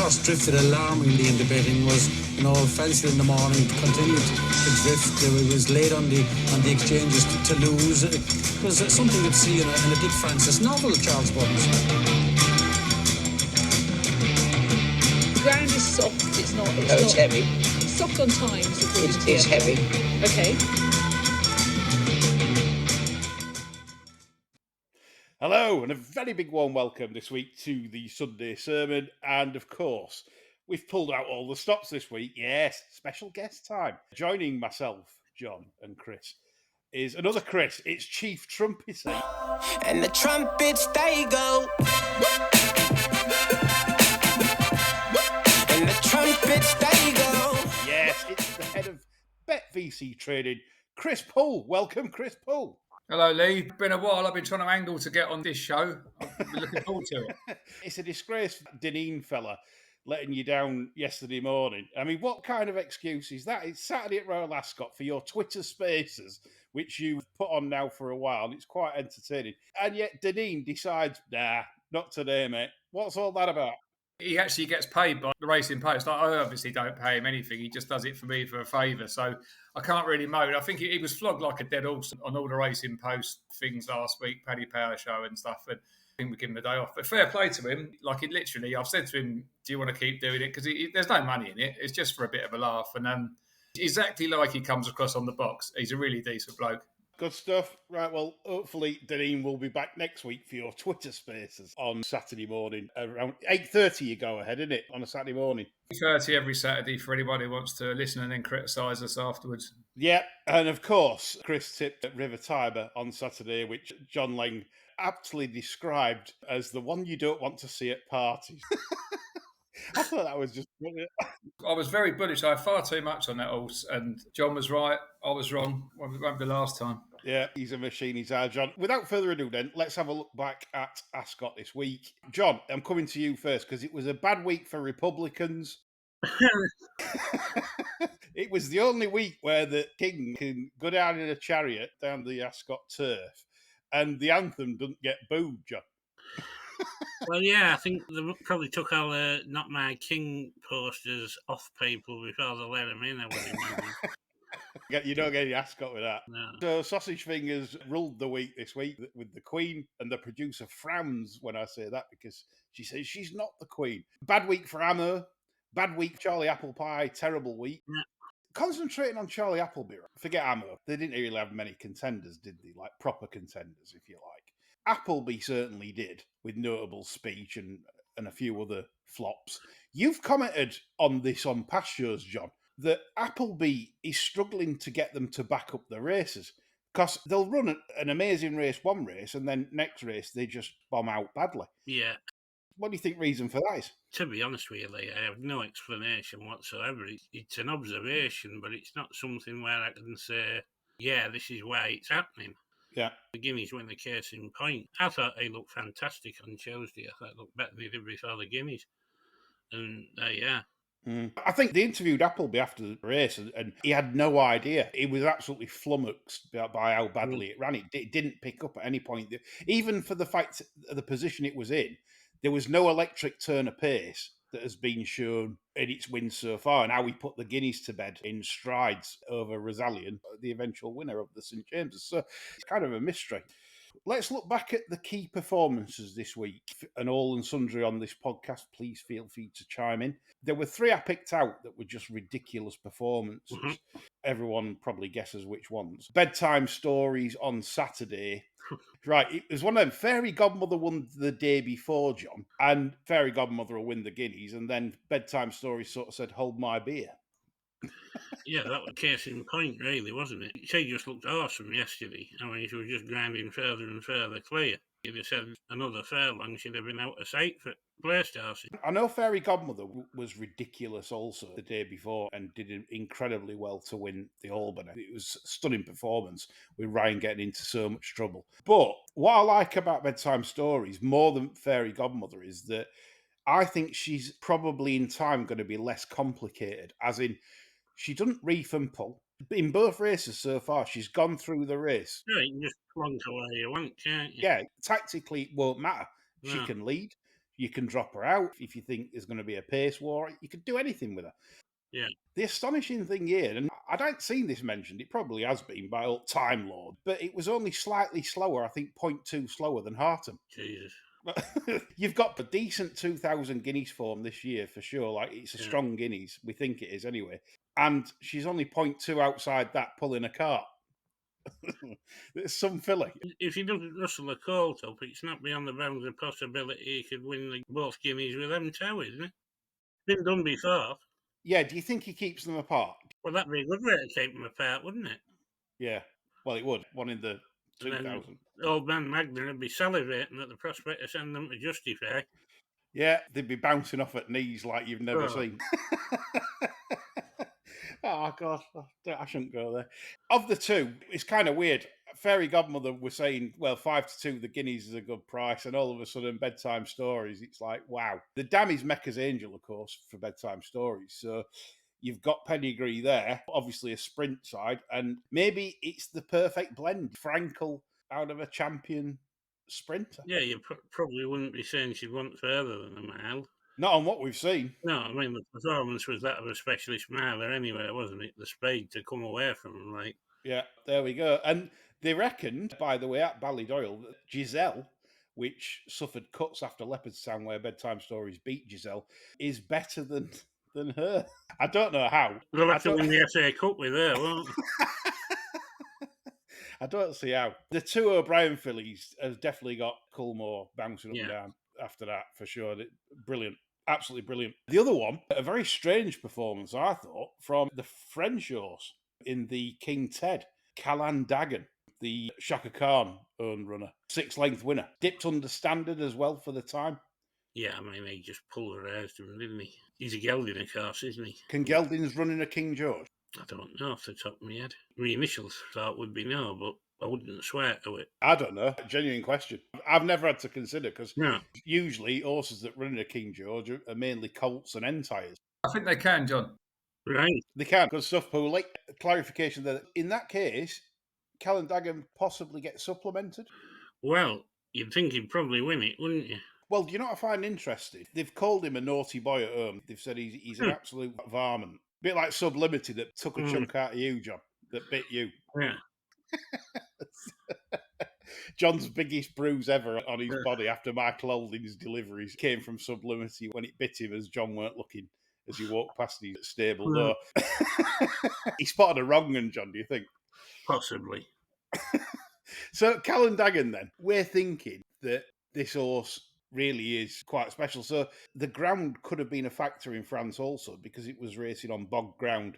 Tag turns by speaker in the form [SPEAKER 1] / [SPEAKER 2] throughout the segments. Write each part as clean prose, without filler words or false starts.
[SPEAKER 1] horse drifted alarmingly in the betting was, fancied in the morning, continued to drift. It was late on the exchanges to lose. It was something you'd see in a Dick Francis novel, Charles Burns.
[SPEAKER 2] The ground is soft. It's
[SPEAKER 3] heavy.
[SPEAKER 2] It's soft on times.
[SPEAKER 3] It's heavy.
[SPEAKER 2] Okay.
[SPEAKER 4] Hello, and a very big warm welcome this week to the Sunday Sermon. And of course, we've pulled out all the stops this week. Yes, special guest time. Joining myself, John, and Chris is another Chris. It's Chief Trumpeter.
[SPEAKER 5] And the trumpets, they go. And the trumpets, they go.
[SPEAKER 4] Yes, it's the head of Bet VC Trading, Chris Poole. Welcome, Chris Poole.
[SPEAKER 6] Hello, Lee. Been a while. I've been trying to angle to get on this show. I've been looking forward to it.
[SPEAKER 4] It's a disgrace, Deneen fella, letting you down yesterday morning. I mean, what kind of excuse is that? It's Saturday at Royal Ascot for your Twitter Spaces, which you've put on now for a while, and it's quite entertaining. And yet Deneen decides, nah, not today, mate. What's all that about?
[SPEAKER 6] He actually gets paid by the Racing Post. I obviously don't pay him anything. He just does it for me for a favour. So I can't really moan. I think he was flogged like a dead horse on all the Racing Post things last week, Paddy Power show and stuff. And I think we give him a day off. But fair play to him. Like, it literally, I've said to him, do you want to keep doing it? Because there's no money in it. It's just for a bit of a laugh. And exactly like he comes across on the box. He's a really decent bloke.
[SPEAKER 4] Good stuff. Right, well, hopefully Deneen will be back next week for your Twitter Spaces on Saturday morning. Around 8:30 you go ahead, isn't it, on a Saturday morning?
[SPEAKER 6] 8:30 every Saturday for anybody who wants to listen and then criticise us afterwards.
[SPEAKER 4] Yeah, and of course, Chris tipped at River Tiber on Saturday, which John Lang aptly described as the one you don't want to see at parties. I thought that was just brilliant.
[SPEAKER 6] I was very bullish. I had far too much on that horse, and John was right. I was wrong. It won't be the last time.
[SPEAKER 4] Yeah, he's a machine, he's our John. Without further ado then, let's have a look back at Ascot this week. John, I'm coming to you first because it was a bad week for Republicans. It was the only week where the king can go down in a chariot down the Ascot turf and the anthem doesn't get booed, John.
[SPEAKER 7] Well, yeah, I think they probably took all the Not My King posters off people before they let them in, I would imagine.
[SPEAKER 4] You don't get any Ascot with that.
[SPEAKER 7] No.
[SPEAKER 4] So Sausage Fingers ruled the week this week with the Queen, and the producer frowns when I say that because she says she's not the Queen. Bad week for Ammo, bad week Charlie Appleby, terrible week.
[SPEAKER 7] Yeah.
[SPEAKER 4] Concentrating on Charlie Appleby, forget Ammo. They didn't really have many contenders, did they? Like proper contenders, if you like. Appleby certainly did, with notable speech and a few other flops. You've commented on this on past shows, John, that Appleby is struggling to get them to back up the races because they'll run an amazing race one race and then next race they just bomb out badly.
[SPEAKER 7] Yeah.
[SPEAKER 4] What do you think reason for that is?
[SPEAKER 7] To be honest with you, Lee, I have no explanation whatsoever. It's an observation, but it's not something where I can say, yeah, this is why it's happening.
[SPEAKER 4] Yeah.
[SPEAKER 7] The Guineas win the case in point. I thought he looked fantastic on Tuesday. I thought he looked better than he did before the Guineas. And yeah.
[SPEAKER 4] I think they interviewed Appleby after the race and he had no idea. He was absolutely flummoxed by how badly it ran. It didn't pick up at any point. Even for the fact of the position it was in, there was no electric turn of pace that has been shown in its wins so far, and how we put the Guineas to bed in strides over Rosalian, the eventual winner of the St James's. So it's kind of a mystery. Let's look back at the key performances this week. And all and sundry on this podcast, please feel free to chime in. There were three I picked out that were just ridiculous performances. Mm-hmm. Everyone probably guesses which ones. Bedtime Stories on Saturday. Right, it was one of them. Fairy Godmother won the day before, John, and Fairy Godmother will win the Guineas, and then Bedtime Stories sort of said, hold my beer.
[SPEAKER 7] Yeah, that was case in point, really, wasn't it? She just looked awesome yesterday. I mean, she was just grinding further and further clear. If you said another furlong, she'd have been out of sight for place dancing.
[SPEAKER 4] I know Fairy Godmother was ridiculous also the day before and did incredibly well to win the Albany. It was a stunning performance with Ryan getting into so much trouble. But what I like about Bedtime Stories more than Fairy Godmother is that I think she's probably in time going to be less complicated, as in she doesn't reef and pull. In both races so far, she's gone through the race.
[SPEAKER 7] Yeah, you can just plonk away you want, can't you?
[SPEAKER 4] Yeah, tactically it won't matter.
[SPEAKER 7] No.
[SPEAKER 4] She can lead. You can drop her out if you think there's going to be a pace war. You could do anything with her.
[SPEAKER 7] Yeah.
[SPEAKER 4] The astonishing thing here, and I don't seen this mentioned, it probably has been by old Time Lord, but it was only slightly slower, I think 0.2 slower than Hartem.
[SPEAKER 7] Jesus.
[SPEAKER 4] You've got a decent 2,000 guineas form this year for sure. Like, it's a strong guineas. We think it is anyway. And she's only 0.2 outside that pulling a cart. It's some filly.
[SPEAKER 7] If he doesn't rustle a colt up, it's not beyond the bounds of possibility he could win both guineas with them too, isn't it? Been done before.
[SPEAKER 4] Yeah, do you think he keeps them apart?
[SPEAKER 7] Well, that'd be a good way to keep them apart, wouldn't it?
[SPEAKER 4] Yeah. Well, it would. One in the 2,000.
[SPEAKER 7] Old man Magna would be salivating at the prospect of sending them to Justify.
[SPEAKER 4] Yeah, they'd be bouncing off at knees like you've never
[SPEAKER 7] Oh.
[SPEAKER 4] seen. Oh, God, I shouldn't go there. Of the two, it's kind of weird. Fairy Godmother was saying, well, 5-2, the guineas is a good price. And all of a sudden, Bedtime Stories, it's like, wow. The dam is Mecca's Angel, of course, for Bedtime Stories. So you've got pedigree there, obviously a sprint side. And maybe it's the perfect blend. Frankel out of a champion sprinter.
[SPEAKER 7] Yeah, you probably wouldn't be saying she'd want further than a mile.
[SPEAKER 4] Not on what we've seen.
[SPEAKER 7] No, I mean, the performance was that of a specialist miler anyway, wasn't it? The speed to come away from them, like.
[SPEAKER 4] Yeah, there we go. And they reckoned, by the way, at Ballydoyle, that Giselle, which suffered cuts after Leopardstown, where Bedtime Stories beat Giselle, is better than her. I don't know how.
[SPEAKER 7] They'll have to win the FA Cup with her, won't they?
[SPEAKER 4] I don't see how. The two O'Brien fillies have definitely got Coolmore bouncing up and down after that, for sure. Brilliant. Absolutely brilliant. The other one, a very strange performance, I thought, from the French horse in the King Ted, Callan Dagan, the Shaka Khan owned runner. 6-length winner. Dipped under standard as well for the time.
[SPEAKER 7] Yeah, I mean, he just pulverised him, didn't he? He's a gelding, of course, isn't he?
[SPEAKER 4] Can Geldings running a King George?
[SPEAKER 7] I don't know off the top of my head. My initial thought would be no, but I wouldn't swear to it.
[SPEAKER 4] I don't know. Genuine question. I've never had to consider, because
[SPEAKER 7] No.
[SPEAKER 4] usually horses that run in a King George are mainly colts and entires.
[SPEAKER 6] I think they can, John.
[SPEAKER 7] Right.
[SPEAKER 4] They can. Good stuff, Poole. Like, clarification there. In that case, Callan Dagan possibly get supplemented?
[SPEAKER 7] Well, you'd think he'd probably win it, wouldn't you?
[SPEAKER 4] Well, do you know what I find interesting? They've called him a naughty boy at home. They've said he's an absolute varmint. A bit like Sublimity that took a chunk out of you, John, that bit you.
[SPEAKER 7] Yeah.
[SPEAKER 4] John's biggest bruise ever on his body after Michael Holding's deliveries came from Sublimity when it bit him as John weren't looking as he walked past his stable door. He spotted a wrong one, John, do you think?
[SPEAKER 7] Possibly.
[SPEAKER 4] So, Callan Dagan, then, we're thinking that this horse really is quite special. So, the ground could have been a factor in France also, because it was racing on bog ground.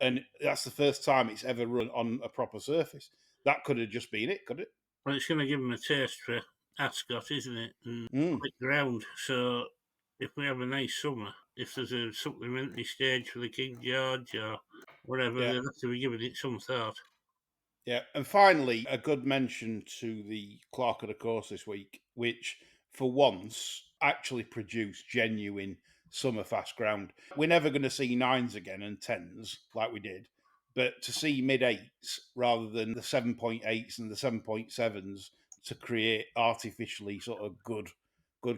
[SPEAKER 4] And that's the first time it's ever run on a proper surface. That could have just been it, could it?
[SPEAKER 7] Well, it's going to give him a taste for Ascot, isn't it? And quick ground. So, if we have a nice summer, if there's a supplementary stage for the King George or whatever, they'll have to be giving it some thought.
[SPEAKER 4] Yeah, and finally, a good mention to the Clerk of the Course this week, which for once actually produced genuine summer fast ground. We're never going to see 9s again and 10s like we did, but to see mid-8s rather than the 7.8s and the 7.7s to create artificially sort of good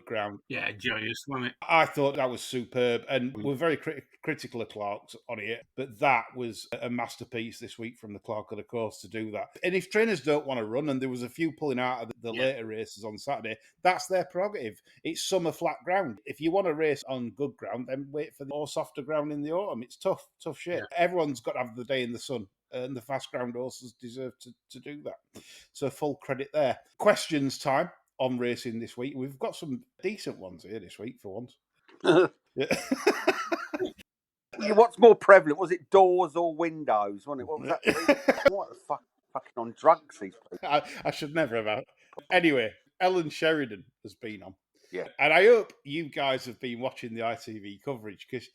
[SPEAKER 4] ground.
[SPEAKER 7] Yeah, joyous, wasn't it?
[SPEAKER 4] I thought that was superb, and we're very critical of Clark's on it, but that was a masterpiece this week from the Clerk of the Course to do that. And if trainers don't want to run, and there was a few pulling out of the later races on Saturday, that's their prerogative. It's summer flat ground. If you want to race on good ground, then wait for the more softer ground in the autumn. It's tough shit. Yeah. Everyone's got to have the day in the sun, and the fast ground horses deserve to do that. So full credit there. Questions time on racing this week. We've got some decent ones here this week for once.
[SPEAKER 3] What's more prevalent? Was it doors or windows? Wasn't it? What was that? What the fucking on drugs these people?
[SPEAKER 4] I should never have. Anyway, Ellen Sheridan has been on.
[SPEAKER 3] Yeah.
[SPEAKER 4] And I hope you guys have been watching the ITV coverage, because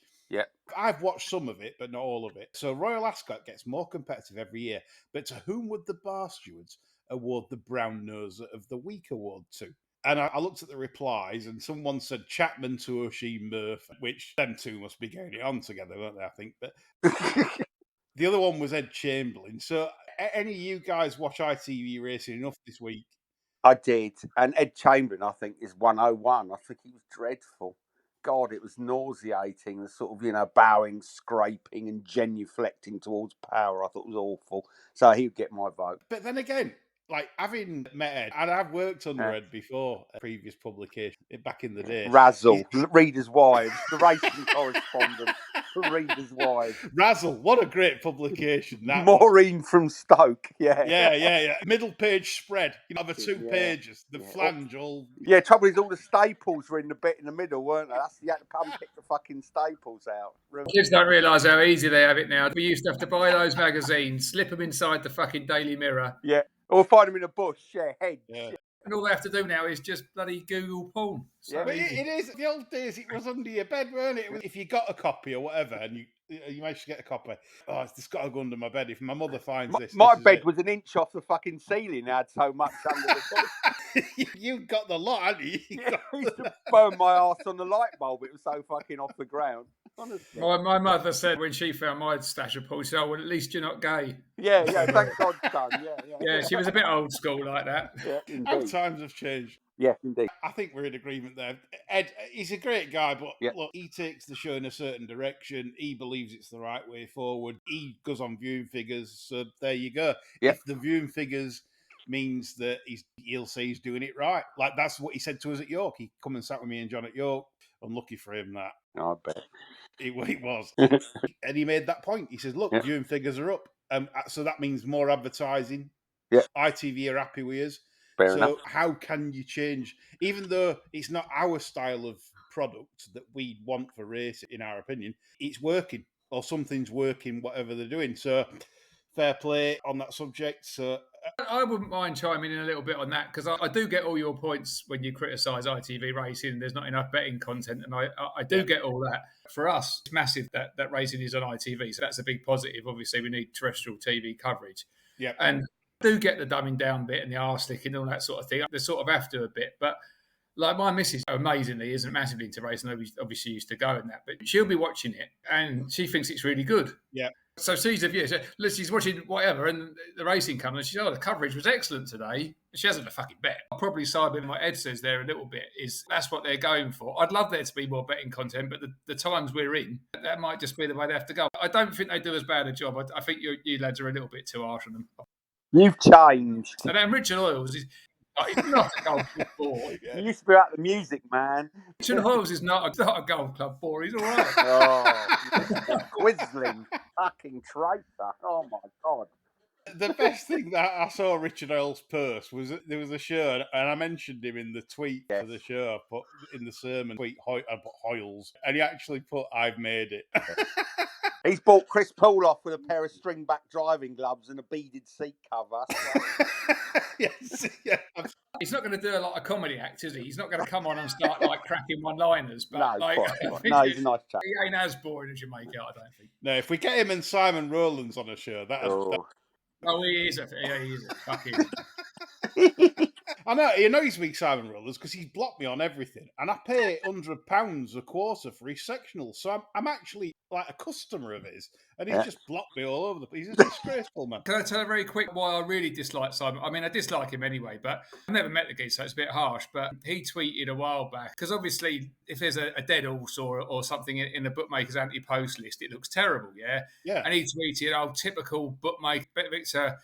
[SPEAKER 4] I've watched some of it, but not all of it. So Royal Ascot gets more competitive every year. But to whom would the bar stewards award the Brown Nose of the Week award to? And I looked at the replies, and someone said Chapman to O'Shea Murph, which them two must be getting it on together, won't they, I think. But the other one was Ed Chamberlain. So any of you guys watch ITV racing enough this week
[SPEAKER 3] I did. And Ed Chamberlain, I think, is 101. I think he was dreadful. God, it was nauseating. The sort of, bowing, scraping, and genuflecting towards power. I thought it was awful. So he would get my vote.
[SPEAKER 4] But then again, like having met Ed, and I've worked under
[SPEAKER 3] Yeah.
[SPEAKER 4] Ed before, a previous publication back in the day.
[SPEAKER 3] Razzle, Readers' Wives, the racing correspondent for Readers' Wives.
[SPEAKER 4] Razzle, what a great publication that
[SPEAKER 3] Maureen from Stoke, yeah.
[SPEAKER 4] Yeah. Middle page spread, over 2 pages, the flange all.
[SPEAKER 3] Yeah, trouble is all the staples were in the bit in the middle, weren't they? You had to come pick the fucking staples out.
[SPEAKER 6] Kids don't realise how easy they have it now. We used to have to buy those magazines, slip them inside the fucking Daily Mirror.
[SPEAKER 3] Yeah, or find them in a bush, heads.
[SPEAKER 4] Yeah.
[SPEAKER 6] And all they have to do now is just bloody Google porn.
[SPEAKER 3] Yeah.
[SPEAKER 4] But it is. The old days, it was under your bed, weren't it? If you got a copy or whatever, and you managed to get a copy, it's just got to go under my bed. If my mother finds
[SPEAKER 3] my bed was an inch off the fucking ceiling. I had so much under the bed.
[SPEAKER 4] You got the lot, hadn't you?
[SPEAKER 3] I used to burn my ass on the light bulb. It was so fucking off the ground. Honestly.
[SPEAKER 6] My mother said when she found my stash of porn, she said, well, at least you're not gay.
[SPEAKER 3] Yeah, thank God, son.
[SPEAKER 6] Yeah, she was a bit old school like that.
[SPEAKER 3] Yeah,
[SPEAKER 4] How
[SPEAKER 3] indeed.
[SPEAKER 4] times have changed.
[SPEAKER 3] Yeah, indeed.
[SPEAKER 4] I think we're in agreement there. Ed, he's a great guy, but
[SPEAKER 3] Yeah.
[SPEAKER 4] look, he takes the show in a certain direction. He believes it's the right way forward. He goes on viewing figures, so there you go.
[SPEAKER 3] Yeah.
[SPEAKER 4] If the viewing figures means that he'll say he's doing it right. Like that's what he said to us at York. He come and sat with me and John at York. Unlucky for him that.
[SPEAKER 3] I bet.
[SPEAKER 4] It was. And he made that point. He says, look, viewing figures are up. So that means more advertising.
[SPEAKER 3] Yeah.
[SPEAKER 4] ITV are happy with us.
[SPEAKER 3] Fair enough.
[SPEAKER 4] How can you change, even though it's not our style of product that we want for racing, in our opinion, it's working, or something's working, whatever they're doing. So fair play on that subject. So
[SPEAKER 6] I wouldn't mind chiming in a little bit on that, because I do get all your points when you criticise ITV racing. There's not enough betting content, and I do get all that. For us, it's massive that racing is on ITV, so that's a big positive. Obviously, we need terrestrial TV coverage.
[SPEAKER 4] Yeah.
[SPEAKER 6] And I do get the dumbing down bit and the arse licking and all that sort of thing. They sort of have to a bit, but like my missus, amazingly, isn't massively into racing. Obviously used to go and that, but she'll be watching it and she thinks it's really good.
[SPEAKER 4] Yeah.
[SPEAKER 6] So she's a view. So she's watching whatever, and the racing comes, and she says, "Oh, the coverage was excellent today." She hasn't a fucking bet. I'll probably side with what Ed says there a little bit. Is that's what they're going for? I'd love there to be more betting content, but the times we're in, that might just be the way they have to go. I don't think they do as bad a job. I think you lads are a little bit too harsh on them.
[SPEAKER 3] You've changed.
[SPEAKER 6] And Richard Hoyles is not a golf club bore.
[SPEAKER 3] You used to be out the music, man.
[SPEAKER 6] Richard Hoyles is not a golf club bore. He's all right.
[SPEAKER 3] Oh, Quisling. Fucking traitor. Oh, my God.
[SPEAKER 4] The best thing that I saw Richard Earl's purse was that there was a show, and I mentioned him in the tweet for the show. I put in the sermon tweet, I put Hoyles, and he actually put, "I've made it."
[SPEAKER 3] He's bought Chris Poole off with a pair of string-back driving gloves and a beaded seat cover.
[SPEAKER 4] Yes, yeah.
[SPEAKER 6] He's not going to do a lot of comedy acts, is he? He's not going to come on and start like cracking one-liners. But
[SPEAKER 3] No,
[SPEAKER 6] like,
[SPEAKER 3] quite. No, he's a nice chap.
[SPEAKER 6] He ain't as boring as you make it, I don't think.
[SPEAKER 4] No, if we get him and Simon Rowlands on a show,
[SPEAKER 6] He is a fucking.
[SPEAKER 4] I know, he annoys me, Simon Rowlands, because he's blocked me on everything, and I pay £100 a quarter for his sectional, so I'm actually like a customer of his, and he's just blocked me all over the place. He's a disgraceful man.
[SPEAKER 6] Can I tell a very quick why I really dislike Simon? I mean, I dislike him anyway, but I've never met the geese, so it's a bit harsh. But he tweeted a while back, because obviously, if there's a dead horse or something in the bookmaker's anti-post list, it looks terrible, yeah?
[SPEAKER 4] Yeah.
[SPEAKER 6] And he tweeted, "Oh, typical bookmaker, it's a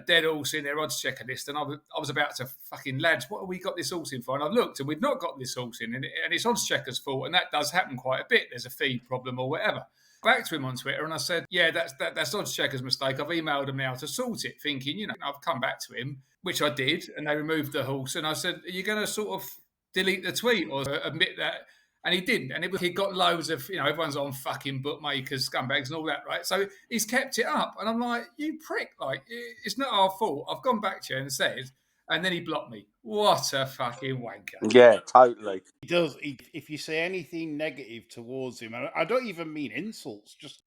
[SPEAKER 6] dead horse in their odds checker list," and I was about to fucking, lads, what have we got this horse in for? And I've looked, and we've not got this horse in, and it's odds checker's fault, and that does happen quite a bit. There's a feed problem or whatever. Back to him on Twitter, and I said, "Yeah, that's odds checker's mistake. I've emailed them now to sort it," thinking, I've come back to him, which I did, and they removed the horse, and I said, "Are you going to sort of delete the tweet or admit that?" And he didn't. And he got loads of, everyone's on fucking bookmakers, scumbags and all that, right? So he's kept it up. And I'm like, you prick, like, it's not our fault. I've gone back to you and said, and then he blocked me. What a fucking wanker.
[SPEAKER 3] Yeah, totally.
[SPEAKER 4] He does. If you say anything negative towards him, and I don't even mean insults, just...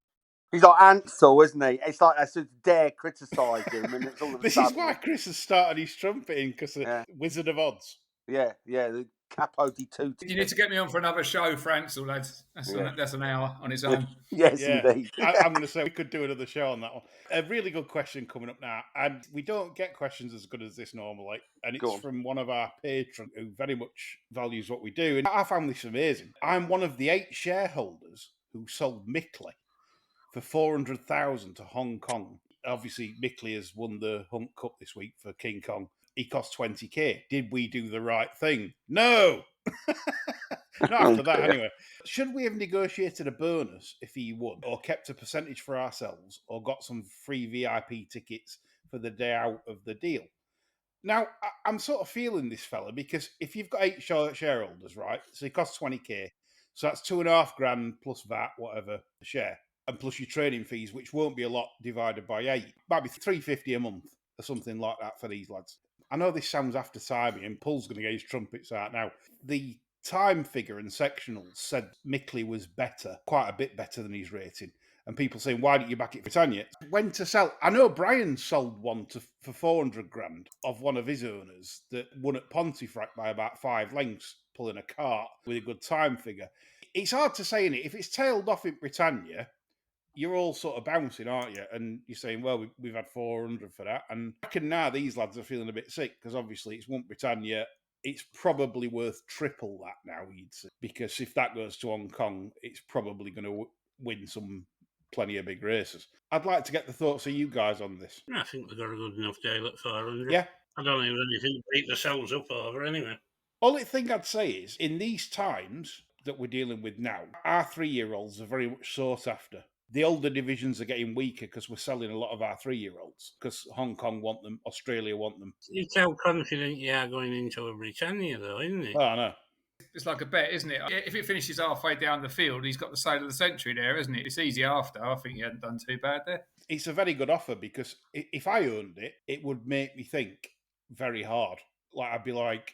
[SPEAKER 3] He's like Ansel, isn't he? It's like I should dare criticise him. And it's all of a
[SPEAKER 4] This
[SPEAKER 3] sudden,
[SPEAKER 4] is why Chris has started his trumpeting, because the Wizard of Odds.
[SPEAKER 3] Yeah, the Capo di tutti.
[SPEAKER 6] You need to get me on for another show, Francel, lads. That's an hour on its own.
[SPEAKER 3] Yes,
[SPEAKER 4] Yeah,
[SPEAKER 3] indeed.
[SPEAKER 4] I'm going to say we could do another show on that one. A really good question coming up now, and we don't get questions as good as this normally, and
[SPEAKER 3] Go
[SPEAKER 4] it's
[SPEAKER 3] on.
[SPEAKER 4] from one of our patrons who very much values what we do, and I found this amazing. I'm one of the 8 shareholders who sold Mickley for 400,000 to Hong Kong. Obviously, Mickley has won the Hunt Cup this week for King Kong. He cost 20k. Did we do the right thing? No! Not after that, anyway. Should we have negotiated a bonus if he won, or kept a percentage for ourselves, or got some free VIP tickets for the day out of the deal? Now, I'm sort of feeling this fella, because if you've got 8 shareholders, right, so it costs 20k, so that's 2.5 grand plus VAT, whatever, a share, and plus your training fees, which won't be a lot divided by 8. Might be 350 a month or something like that for these lads. I know this sounds after timing, and Paul's going to get his trumpets out now. The time figure and sectionals said Mickley was better, quite a bit better than his rating. And people saying, why didn't you back it for Britannia? When to sell? I know Brian sold one for 400 grand of one of his owners that won at Pontefract by about 5 lengths, pulling a cart with a good time figure. It's hard to say, innit? If it's tailed off in Britannia, you're all sort of bouncing, aren't you? And you're saying, well, we've had 400 for that. And I reckon now these lads are feeling a bit sick, because obviously it's won Britannia. It's probably worth triple that now, you'd say, because if that goes to Hong Kong, it's probably going to win plenty of big races. I'd like to get the thoughts of you guys on this.
[SPEAKER 7] I think we've got a good enough deal at 400.
[SPEAKER 4] Yeah.
[SPEAKER 7] I don't think there's anything to beat themselves up over anyway.
[SPEAKER 4] Only thing I'd say is, in these times that we're dealing with now, our 3-year-olds are very much sought after. The older divisions are getting weaker because we're selling a lot of our 3-year-olds, because Hong Kong want them, Australia want them.
[SPEAKER 7] It's how confident you are going into a Britannia, though, isn't it?
[SPEAKER 4] Oh, I know.
[SPEAKER 6] It's like a bet, isn't it? If it finishes halfway down the field, he's got the sale of the century there, isn't it? It's easy after. I think he hadn't done too bad there.
[SPEAKER 4] It's a very good offer, because if I owned it, it would make me think very hard. Like, I'd be like,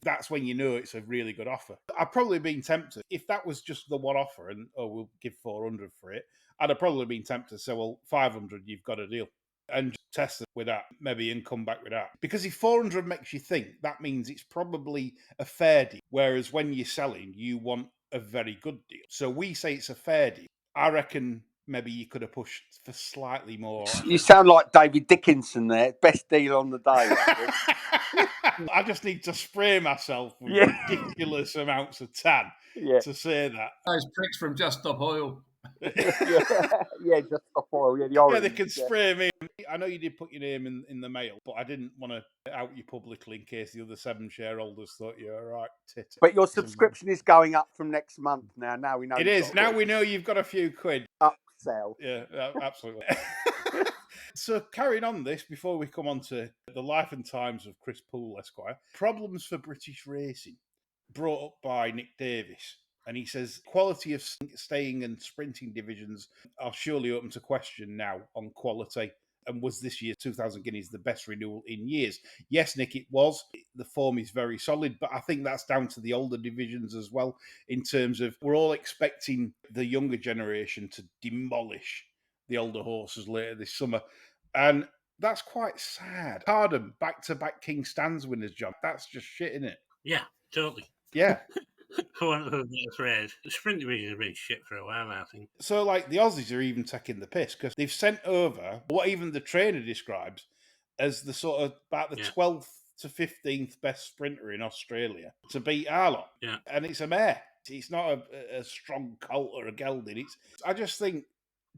[SPEAKER 4] that's when you know it's a really good offer. I'd probably been tempted, if that was just the one offer and, we'll give 400 for it, I'd have probably been tempted to say, well, 500, you've got a deal. And test it with that, maybe, and come back with that. Because if 400 makes you think, that means it's probably a fair deal. Whereas when you're selling, you want a very good deal. So we say it's a fair deal. I reckon maybe you could have pushed for slightly more.
[SPEAKER 3] You sound like David Dickinson there. Best deal on the day.
[SPEAKER 4] I just need to spray myself with ridiculous amounts of tan to say that.
[SPEAKER 6] Those pricks from Just Stop Oil.
[SPEAKER 3] Just Stop Oil. Yeah, the orange.
[SPEAKER 4] They can spray me. I know you did put your name in the mail, but I didn't want to out you publicly in case the other 7 shareholders thought you were right tit.
[SPEAKER 3] But your subscription is going up from next month now. Now we know
[SPEAKER 4] it is. Now we know you've got a few quid.
[SPEAKER 3] Upsell.
[SPEAKER 4] Yeah, absolutely. So carrying on this, before we come on to the life and times of Chris Poole, Esquire, problems for British racing, brought up by Nick Davis. And he says, quality of staying and sprinting divisions are surely open to question now on quality. And was this year's 2,000 Guineas the best renewal in years? Yes, Nick, it was. The form is very solid, but I think that's down to the older divisions as well, in terms of we're all expecting the younger generation to demolish the older horses later this summer. And that's quite sad. Hardham, back-to-back King Stands winners, John. That's just shit, isn't it?
[SPEAKER 7] Yeah, totally.
[SPEAKER 4] Yeah.
[SPEAKER 7] For want of a better phrase, the sprint division has been shit for a while, I think.
[SPEAKER 4] So, like, the Aussies are even taking the piss, because they've sent over what even the trainer describes as the sort of about the 12th to 15th best sprinter in Australia to beat our lot.
[SPEAKER 7] Yeah.
[SPEAKER 4] And it's a mare. It's not a strong colt or a gelding. I just think,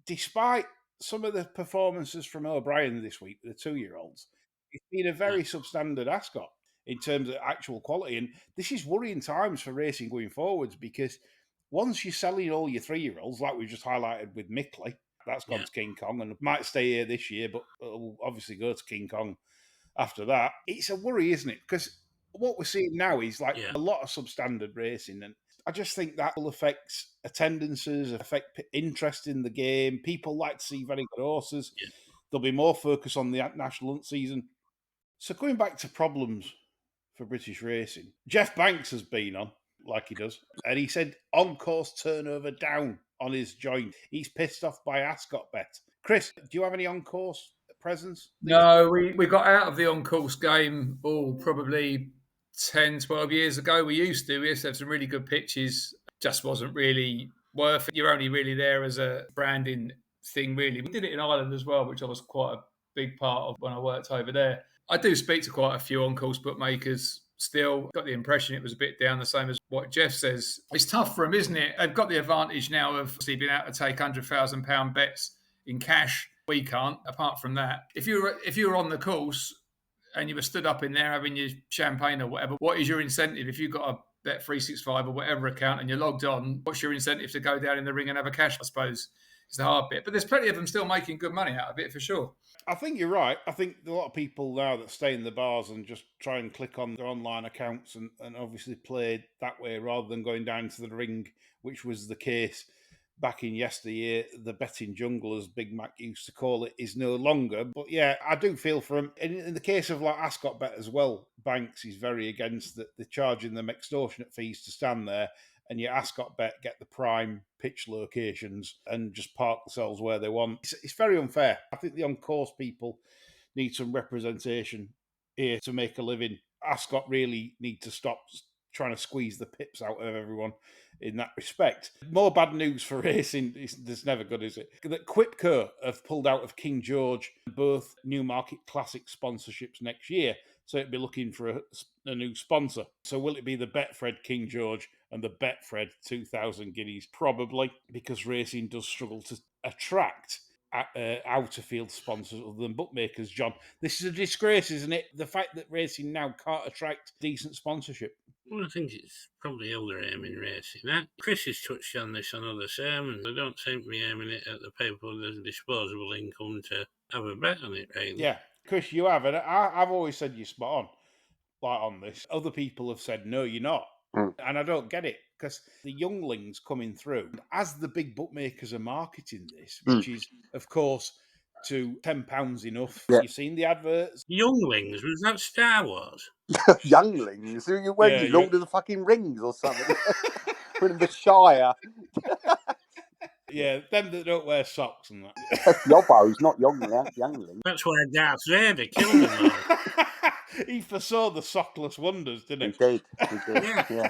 [SPEAKER 4] despite some of the performances from O'Brien this week, the 2-year-olds, it's been a very substandard Ascot in terms of actual quality. And this is worrying times for racing going forwards, because once you're selling all your 3-year-olds, like we just highlighted with Mickley, that's gone to King Kong and might stay here this year, but it'll obviously go to King Kong after that. It's a worry, isn't it? Because what we're seeing now is like a lot of substandard racing, and I just think that will affect attendances, affect interest in the game. People like to see very good horses.
[SPEAKER 7] Yeah.
[SPEAKER 4] There'll be more focus on the national hunt season. So going back to problems for British racing, Jeff Banks has been on, like he does, and he said on-course turnover down on his joint. He's pissed off by Ascot bet. Chris, do you have any on-course presence?
[SPEAKER 6] No, we got out of the on-course game, probably 10, 12 years ago. We used to have some really good pitches. Just wasn't really worth it. You're only really there as a branding thing, really. We did it in Ireland as well, which I was quite a big part of when I worked over there. I do speak to quite a few on-course bookmakers still. Got the impression it was a bit down the same as what Jeff says. It's tough for them, isn't it? They've got the advantage now of being able to take £100,000 bets in cash. We can't. Apart from that, if you were on the course and you were stood up in there having your champagne or whatever, what is your incentive? If you've got a Bet365 or whatever account and you're logged on, what's your incentive to go down in the ring and have a cash, I suppose, is the hard bit. But there's plenty of them still making good money out of it, for sure.
[SPEAKER 4] I think you're right. I think a lot of people now that stay in the bars and just try and click on their online accounts and obviously play that way rather than going down to the ring, which was the case back in yesteryear. The betting jungle, as Big Mac used to call it, is no longer. But yeah, I do feel for him. In the case of like Ascot Bet as well, Banks is very against that. They're charging them extortionate fees to stand there, and your Ascot Bet get the prime pitch locations and just park themselves where they want. It's very unfair. I think the on-course people need some representation here to make a living. Ascot really need to stop trying to squeeze the pips out of everyone in that respect. More bad news for racing. It's never good, is it? That Quipco have pulled out of King George, both Newmarket Classic sponsorships next year. So it'd be looking for a new sponsor. So will it be the Betfred King George and the Betfred 2,000 guineas? Probably, because racing does struggle to attract out-of-field sponsors other than bookmakers, John. This is a disgrace, isn't it? The fact that racing now can't attract decent sponsorship.
[SPEAKER 7] Well, I think it's probably all they're aiming racing at. Chris has touched on this on other sermons. They don't seem to be aiming it at the people with the disposable income to have a bet on it, really.
[SPEAKER 4] Yeah, Chris, you have. And I've always said you're spot on, like on this. Other people have said, no, you're not. And I don't get it, because the younglings coming through, as the big bookmakers are marketing this, which is, of course, to £10 enough.
[SPEAKER 3] Yeah.
[SPEAKER 4] You've seen the adverts.
[SPEAKER 7] Younglings, was that Star Wars?
[SPEAKER 3] Younglings? When you Lord of the fucking Rings or something? We're in the Shire.
[SPEAKER 4] Yeah, them that don't wear socks and that.
[SPEAKER 3] That's yobbos, not younglings.
[SPEAKER 7] That's why Darth Vader killed them all.
[SPEAKER 4] He foresaw the sockless wonders, didn't
[SPEAKER 3] He did. Yeah.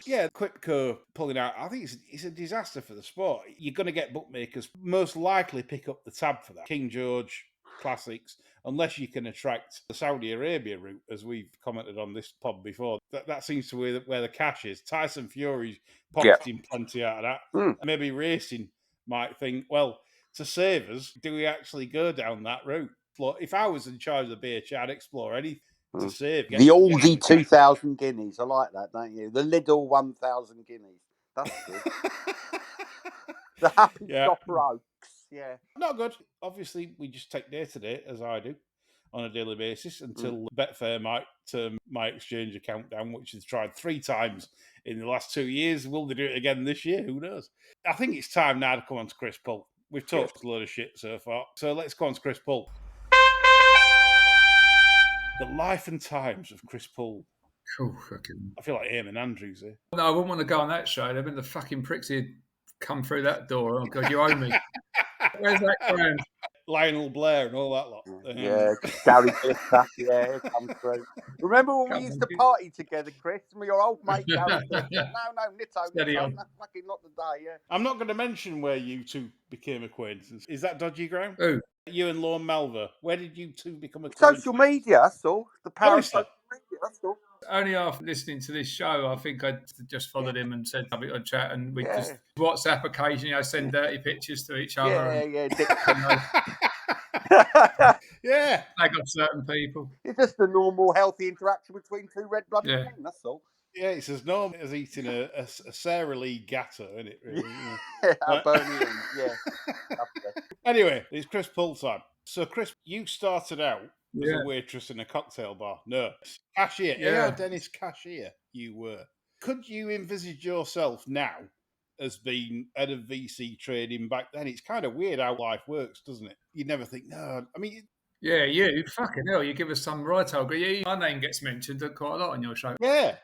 [SPEAKER 4] Yeah, Quipco pulling out, I think it's a disaster for the sport. You're going to get bookmakers most likely pick up the tab for that. King George Classics, unless you can attract the Saudi Arabia route, as we've commented on this pod before. That seems to be where the cash is. Tyson Fury's pocketing plenty out of that. Maybe racing might think, well, to save us, do we actually go down that route? If I was in charge of the BH, I'd explore anything to save.
[SPEAKER 3] The Aldi 2,000 guineas. I like that, don't you? The Lidl 1,000 guineas. That's good. The Happy Stopper Oaks. Yeah.
[SPEAKER 4] Not good. Obviously, we just take day to day, as I do, on a daily basis, until Betfair might turn my exchange account down, which they've tried 3 times in the last 2 years. Will they do it again this year? Who knows? I think it's time now to come on to Chris Poole. We've talked a load of shit so far. So let's go on to Chris Poole. The life and times of Chris Poole.
[SPEAKER 6] Oh, fucking.
[SPEAKER 4] I feel like Eamon Andrews here.
[SPEAKER 6] No, I wouldn't want to go on that show. They've been the fucking pricks who'd come through that door. Oh, God, you owe me. Where's that ground?
[SPEAKER 4] Lionel Blair and all that lot.
[SPEAKER 3] Yeah, Gary Glitter. Yeah, come through. Remember when we used to party together, Chris? And your old mate Gary Glitter. No, Nitto. Fucking not today, yeah.
[SPEAKER 4] I'm not going to mention where you two became acquaintances. Is that dodgy ground?
[SPEAKER 6] Who?
[SPEAKER 4] You and Lorne Malver. Where did you two become acquaintances?
[SPEAKER 3] Social media, that's all. The power of social media, that's all.
[SPEAKER 6] Only after listening to this show, I think I just followed him and said, have a chat, and we just WhatsApp occasionally. I send dirty pictures to each other.
[SPEAKER 3] Yeah.
[SPEAKER 6] Flag off certain people.
[SPEAKER 3] It's just a normal, healthy interaction between 2 red-blooded men, that's all.
[SPEAKER 4] Yeah, it's as normal as eating a Sarah Lee Gatter, isn't it? Really? Anyway, it's Chris Poole time. So, Chris, you started out as a waitress in a cocktail bar. No, cashier. Yeah, Dennis, cashier. You were. Could you envisage yourself now as being head of VC trading back then? It's kind of weird how life works, doesn't it? You never think, no. I mean,
[SPEAKER 6] yeah, you fucking hell. You give us some right. My name gets mentioned quite a lot on your show.
[SPEAKER 4] Yeah.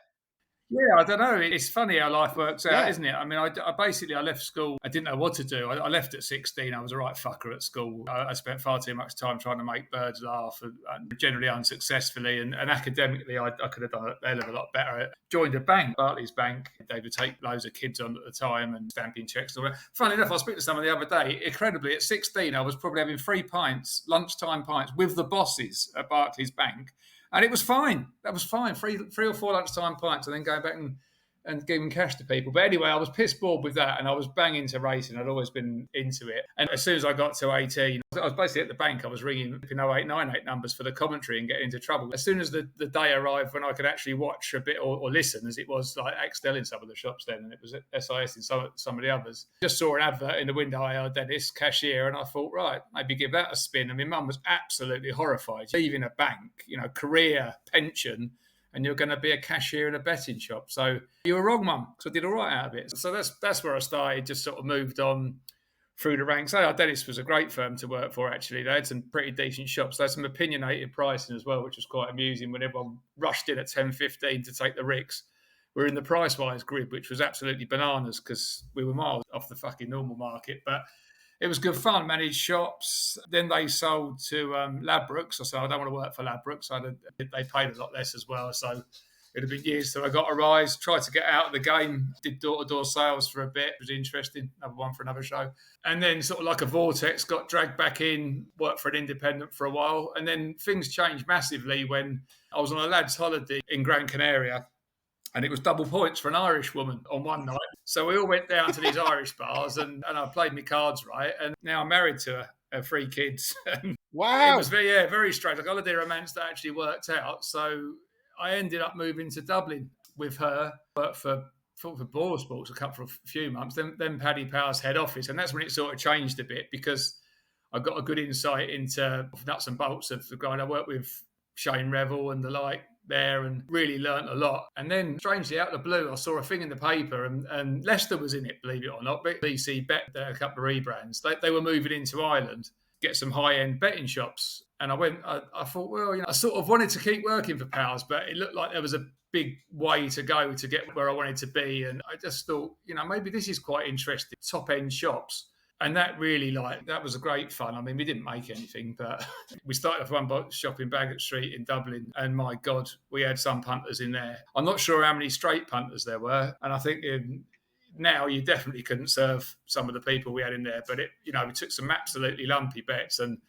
[SPEAKER 6] Yeah, I don't know. It's funny how life works out,
[SPEAKER 4] Yeah.
[SPEAKER 6] isn't it? I mean, I basically I left school. I didn't know what to do. I left at 16. I was a right fucker at school. I spent far too much time trying to make birds laugh, and generally unsuccessfully. And academically, I could have done a hell of a lot better. I joined a bank, Barclays Bank. They would take loads of kids on at the time and stamping checks. And all that. Funnily enough, I was speaking to someone the other day. Incredibly, at 16, I was probably having 3 pints, lunchtime pints, with the bosses at Barclays Bank. And it was fine. That was fine. Three or four lunchtime pints, and then going back and giving cash to people. But anyway, I was piss bored with that, and I was banging to racing. I'd always been into it. And as soon as I got to 18, I was basically at the bank. I was ringing 0898 numbers for the commentary and getting into trouble. As soon as the day arrived when I could actually watch a bit or listen, as it was like Axtel in some of the shops then, and it was SIS in some of the others. Just saw an advert in the window, Dennis, cashier, and I thought, right, maybe give that a spin. And my mum was absolutely horrified. Leaving a bank, career, pension, and you're going to be a cashier in a betting shop. So you were wrong, Mum, because I did all right out of it. So that's where I started, just sort of moved on through the ranks. Dennis was a great firm to work for, actually. They had some pretty decent shops. They had some opinionated pricing as well, which was quite amusing when everyone rushed in at 10:15 to take the Ricks. We were in the price-wise grid, which was absolutely bananas because we were miles off the fucking normal market. But it was good fun, managed shops. Then they sold to Ladbrokes. I said, I don't want to work for Ladbrokes. They paid a lot less as well. So it had been years. So I got a rise, tried to get out of the game, did door-to-door sales for a bit. It was interesting. Another one for another show. And then sort of like a vortex, got dragged back in, worked for an independent for a while. And then things changed massively when I was on a lad's holiday in Gran Canaria. And it was double points for an Irish woman on one night. So we all went down to these Irish bars and I played my cards right. And now I'm married to her 3 kids.
[SPEAKER 4] Wow.
[SPEAKER 6] It was very strange. Like holiday romance that actually worked out. So I ended up moving to Dublin with her, worked for Ball Sports for a few months, then Paddy Power's head office. And that's when it sort of changed a bit because I got a good insight into nuts and bolts of the grind. I worked with Shane Revel and the like there and really learnt a lot. And then strangely out of the blue, I saw a thing in the paper and Leicester was in it, believe it or not. BC Bet, a couple of rebrands. They were moving into Ireland, get some high-end betting shops. And I thought, well, I sort of wanted to keep working for Powers, but it looked like there was a big way to go to get where I wanted to be. And I just thought, maybe this is quite interesting. Top-end shops. And that really, that was a great fun. I mean, we didn't make anything, but we started off one shop in Bagot Street in Dublin. And my God, we had some punters in there. I'm not sure how many straight punters there were. And I think now you definitely couldn't serve some of the people we had in there. But we took some absolutely lumpy bets. And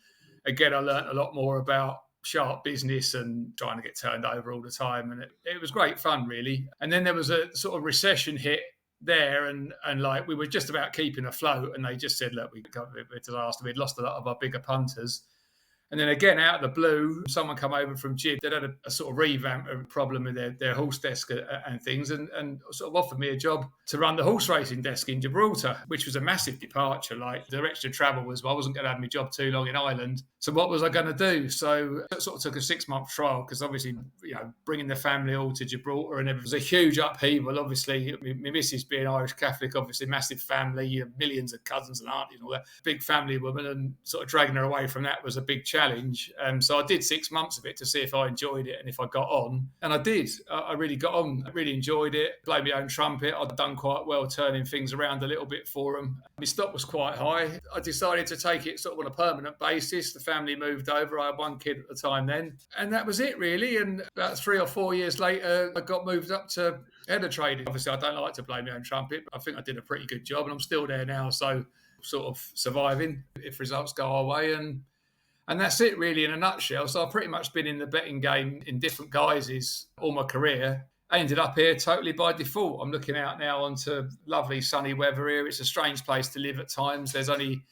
[SPEAKER 6] again, I learned a lot more about sharp business and trying to get turned over all the time. And it was great fun, really. And then there was a sort of recession hit there and we were just about keeping afloat and they just said, look, we got a bit disaster. We'd lost a lot of our bigger punters. And then again, out of the blue, someone come over from Jib. They'd had a sort of revamp problem with their horse desk and things and sort of offered me a job to run the horse racing desk in Gibraltar, which was a massive departure. Like the extra travel was, I wasn't going to have my job too long in Ireland. So what was I going to do? So it sort of took a 6-month trial because obviously, bringing the family all to Gibraltar and it was a huge upheaval. Obviously, my missus being Irish Catholic, obviously massive family, millions of cousins and aunties and all that. Big family woman and sort of dragging her away from that was a big challenge. So I did 6 months of it to see if I enjoyed it and if I got on. And I did. I really got on. I really enjoyed it. Played my own trumpet. I'd done quite well turning things around a little bit for them. My stock was quite high. I decided to take it sort of on a permanent basis. The family moved over. I had 1 kid at the time then. And that was it, really. And about 3 or 4 years later, I got moved up to head of trading. Obviously, I don't like to play my own trumpet, but I think I did a pretty good job and I'm still there now. So sort of surviving if results go our way. And that's it, really, in a nutshell. So I've pretty much been in the betting game in different guises all my career. I ended up here totally by default. I'm looking out now onto lovely sunny weather here. It's a strange place to live at times. There's only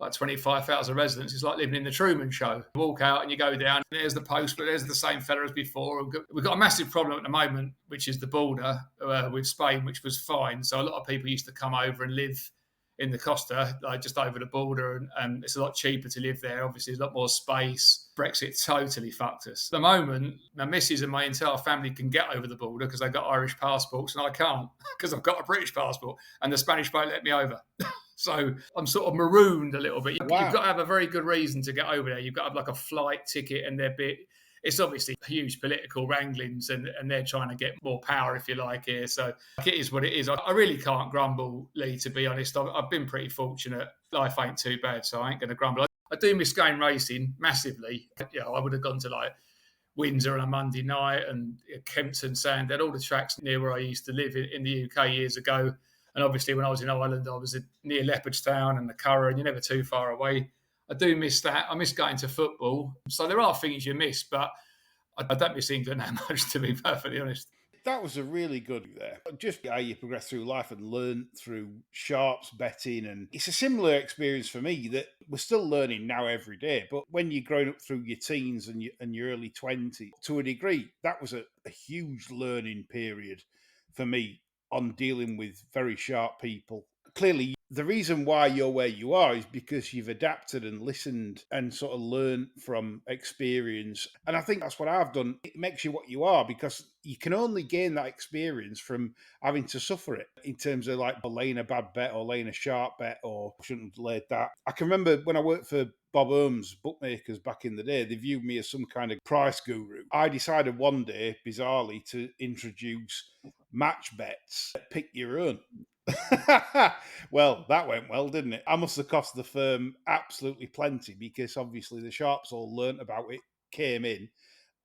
[SPEAKER 6] like 25,000 residents. It's like living in the Truman Show. You walk out and you go down, and there's the post, but there's the same fella as before. We've got a massive problem at the moment, which is the border with Spain, which was fine. So a lot of people used to come over and live in the Costa, just over the border, and it's a lot cheaper to live there. Obviously, there's a lot more space. Brexit totally fucked us. At the moment, my missus and my entire family can get over the border because they've got Irish passports, and I can't because I've got a British passport, and the Spanish won't let me over. So I'm sort of marooned a little bit.
[SPEAKER 4] Wow.
[SPEAKER 6] You've got to have a very good reason to get over there. You've got to have like a flight ticket, and they're it's obviously huge political wranglings and they're trying to get more power, if you like, here. So it is what it is. I really can't grumble, Lee, to be honest. I've been pretty fortunate. Life ain't too bad, so I ain't going to grumble. I do miss going racing massively. I would have gone to like Windsor on a Monday night and Kempton, Sandhead, all the tracks near where I used to live in the UK years ago. And obviously when I was in Ireland, I was near Leopardstown and the Curragh, and you're never too far away. I do miss that. I miss going to football. So there are things you miss, but I don't miss England that much, to be perfectly honest.
[SPEAKER 4] That was a really good there. Just how you progress through life and learn through sharps betting. And it's a similar experience for me that we're still learning now every day. But when you're growing up through your teens and your early 20s, to a degree, that was a huge learning period for me on dealing with very sharp people. Clearly, the reason why you're where you are is because you've adapted and listened and sort of learned from experience. And I think that's what I've done. It makes you what you are, because you can only gain that experience from having to suffer it, in terms of like laying a bad bet or laying a sharp bet, or shouldn't have laid that. I can remember when I worked for Bob Holmes bookmakers back in the day, they viewed me as some kind of price guru. I decided one day, bizarrely, to introduce match bets, pick your own. Well, that went well, didn't it? I must have cost the firm absolutely plenty, because obviously the sharps all learnt about it, came in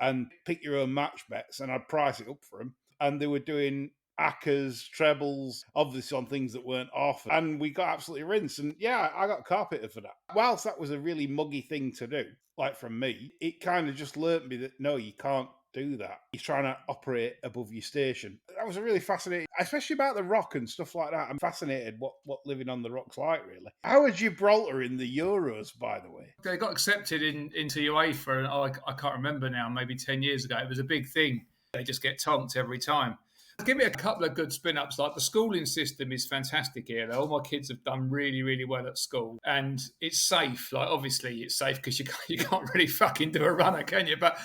[SPEAKER 4] and pick your own match bets, and I'd price it up for them. And they were doing accas, trebles, obviously on things that weren't offered. And we got absolutely rinsed. And yeah, I got carpeted for that. Whilst that was a really muggy thing to do, like from me, it kind of just learnt me that no, you can't do that. You're trying to operate above your station. That was a really fascinating, especially about the rock and stuff like that. I'm fascinated what living on the rock's like, really. How was Gibraltar in the Euros, by the way?
[SPEAKER 6] They got accepted into UEFA, and I can't remember now, maybe 10 years ago. It was a big thing. They just get tonked every time. Give it a couple of good spin-ups. Like the schooling system is fantastic here. All my kids have done really, really well at school, and it's safe. Like obviously it's safe because you can't really fucking do a runner, can you? But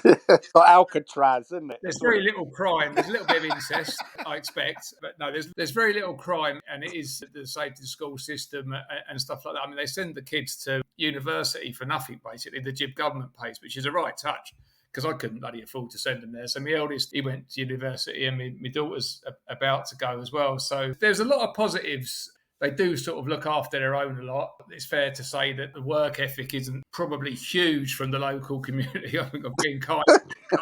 [SPEAKER 3] It's like Alcatraz, isn't it?
[SPEAKER 6] there's very little crime. There's a little bit of incest, I expect, but no, there's very little crime, and it is the safety school system and stuff like that. I mean, they send the kids to university for nothing, basically. The Gib government pays, which is a right touch, because I couldn't bloody afford to send them there. So my eldest, he went to university, and my daughter's about to go as well. So there's a lot of positives. They do sort of look after their own a lot. It's fair to say that the work ethic isn't probably huge from the local community. I think I'm being kind.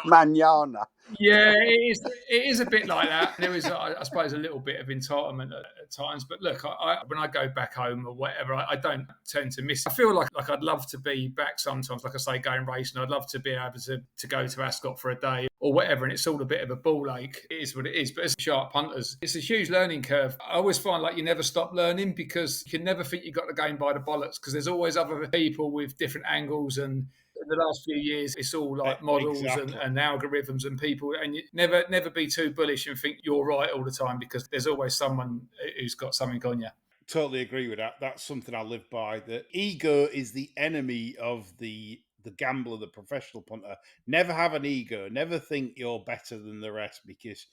[SPEAKER 3] Manana.
[SPEAKER 6] Yeah, it is a bit like that. There is, I suppose, a little bit of entitlement at times. But look, when I go back home or whatever, I don't tend to miss. I feel like I'd love to be back sometimes. Like I say, going racing, I'd love to be able to go to Ascot for a day or whatever. And it's all a bit of a ball ache. It is what it is. But as sharp punters, it's a huge learning curve. I always find like you never stop learning, because you can never think you got the game by the bollocks, because there's always other people with different angles. And in the last few years, it's all like models and algorithms and people, and you never be too bullish and think you're right all the time, because there's always someone who's got something on you.
[SPEAKER 4] Totally agree with that. That's something I live by. That ego is the enemy of the gambler, the professional punter. Never have an ego. Never think you're better than the rest, because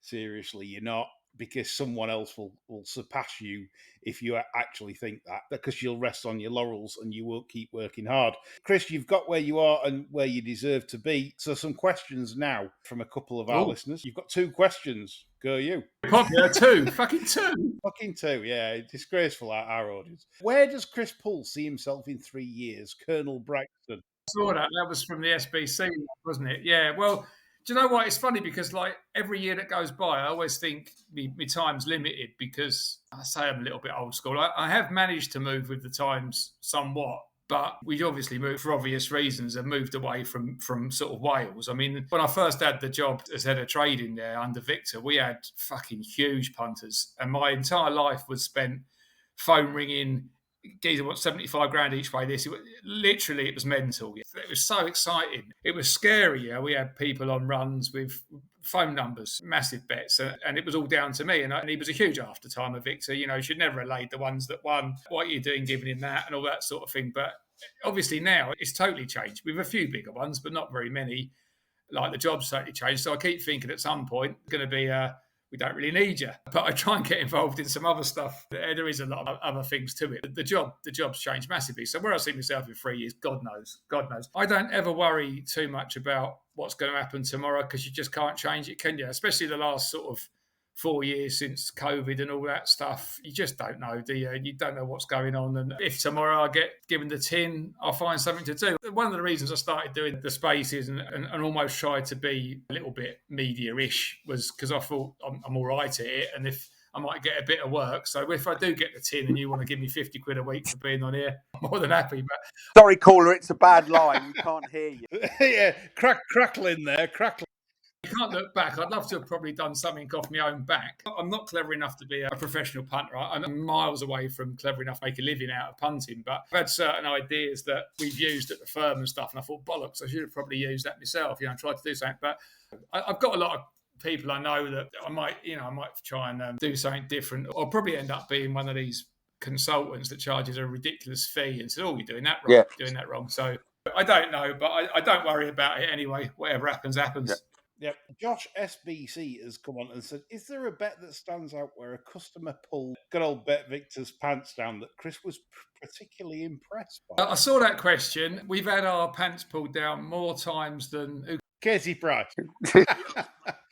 [SPEAKER 4] seriously, you're not. Because someone else will surpass you if you actually think that, because you'll rest on your laurels and you won't keep working hard. Chris, you've got where you are and where you deserve to be. So some questions now from a couple of our listeners. You've got 2 questions. Go you.
[SPEAKER 6] Popular two. Fucking two.
[SPEAKER 4] Fucking 2, yeah. Disgraceful, our audience. Where does Chris Poole see himself in 3 years? Colonel Braxton.
[SPEAKER 6] I saw that. That was from the SBC, wasn't it? Yeah, well, do you know what? It's funny because like every year that goes by, I always think my time's limited, because I say I'm a little bit old school. I have managed to move with the times somewhat, but we obviously moved for obvious reasons and moved away from sort of Wales. I mean, when I first had the job as head of trading there under Victor, we had fucking huge punters, and my entire life was spent phone ringing. Geezer wants 75 grand each way. It was mental. It was so exciting. It was scary. Yeah, we had people on runs with phone numbers, massive bets, and it was all down to me. And he was a huge after-timer, Victor. You know, should never have laid the ones that won. What are you doing giving him that and all that sort of thing? But obviously now it's totally changed. We have a few bigger ones, but not very many. Like the job's totally changed. So I keep thinking at some point it's going to be we don't really need you. But I try and get involved in some other stuff. There is a lot of other things to it. The job's changed massively. So where I see myself in 3 years, God knows. I don't ever worry too much about what's going to happen tomorrow because you just can't change it, can you? Especially the last sort of 4 years since COVID and all that stuff. You just don't know, do you? You don't know what's going on. And if tomorrow I get given the tin, I'll find something to do. One of the reasons I started doing the spaces and almost tried to be a little bit media-ish was because I thought I'm all right at it. And if I might get a bit of work. So if I do get the tin and you want to give me 50 quid a week for being on here, I'm more than happy. But
[SPEAKER 3] Sorry, caller, it's a bad line. We can't hear you.
[SPEAKER 4] Yeah, crackling there, crackling.
[SPEAKER 6] You can't look back. I'd love to have probably done something off my own back. I'm not clever enough to be a professional punter. I'm miles away from clever enough to make a living out of punting, but I've had certain ideas that we've used at the firm and stuff, and I thought, bollocks, I should have probably used that myself, try to do something. But I've got a lot of people I know that I might try and do something different, or probably end up being one of these consultants that charges a ridiculous fee and says, oh, you're doing that wrong, doing that wrong. So I don't know, but I don't worry about it anyway. Whatever happens, happens.
[SPEAKER 4] Yep. Josh SBC has come on and said, is there a bet that stands out where a customer pulled good old Bet Victor's pants down that Chris was particularly impressed by?
[SPEAKER 6] I saw that question. We've had our pants pulled down more times than
[SPEAKER 4] Casey Price.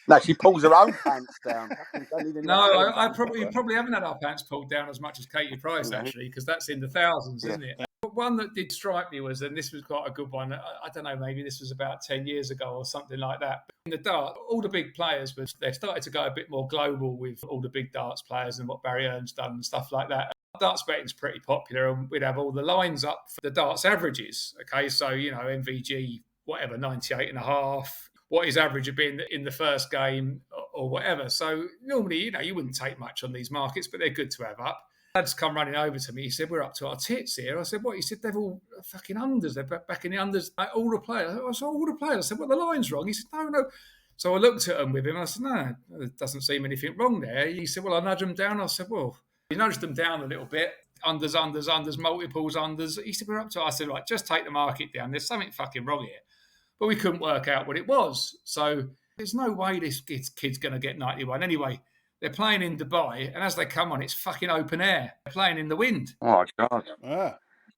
[SPEAKER 3] No, she pulls her own pants down.
[SPEAKER 6] I probably haven't had our pants pulled down as much as Katie Price, actually, because that's in the thousands, isn't it? But one that did strike me was, and this was quite a good one, I don't know, maybe this was about 10 years ago or something like that. In the dart, all the big players, they started to go a bit more global with all the big darts players and what Barry Earn's done and stuff like that. Darts betting's pretty popular, and we'd have all the lines up for the darts averages. Okay, so, MVG, whatever, 98 and a half. What his average had been in the first game or whatever. So normally, you wouldn't take much on these markets, but they're good to have up. Lads come running over to me. He said, we're up to our tits here. I said, what? He said, they're all fucking unders. They're back in the unders. All the players. I said, all the players. I said, well, the line's wrong. He said, no. So I looked at him with him. And I said, no, there doesn't seem anything wrong there. He said, well, I nudge them down. I said, well, he nudged them down a little bit. Unders, multiples, unders. He said, we're up to. I said, right, just take the market down. There's something fucking wrong here. But we couldn't work out what it was. So there's no way this kid's going to get 91. Anyway, they're playing in Dubai, and as they come on, it's fucking open air. They're playing in the wind.
[SPEAKER 3] Oh, God.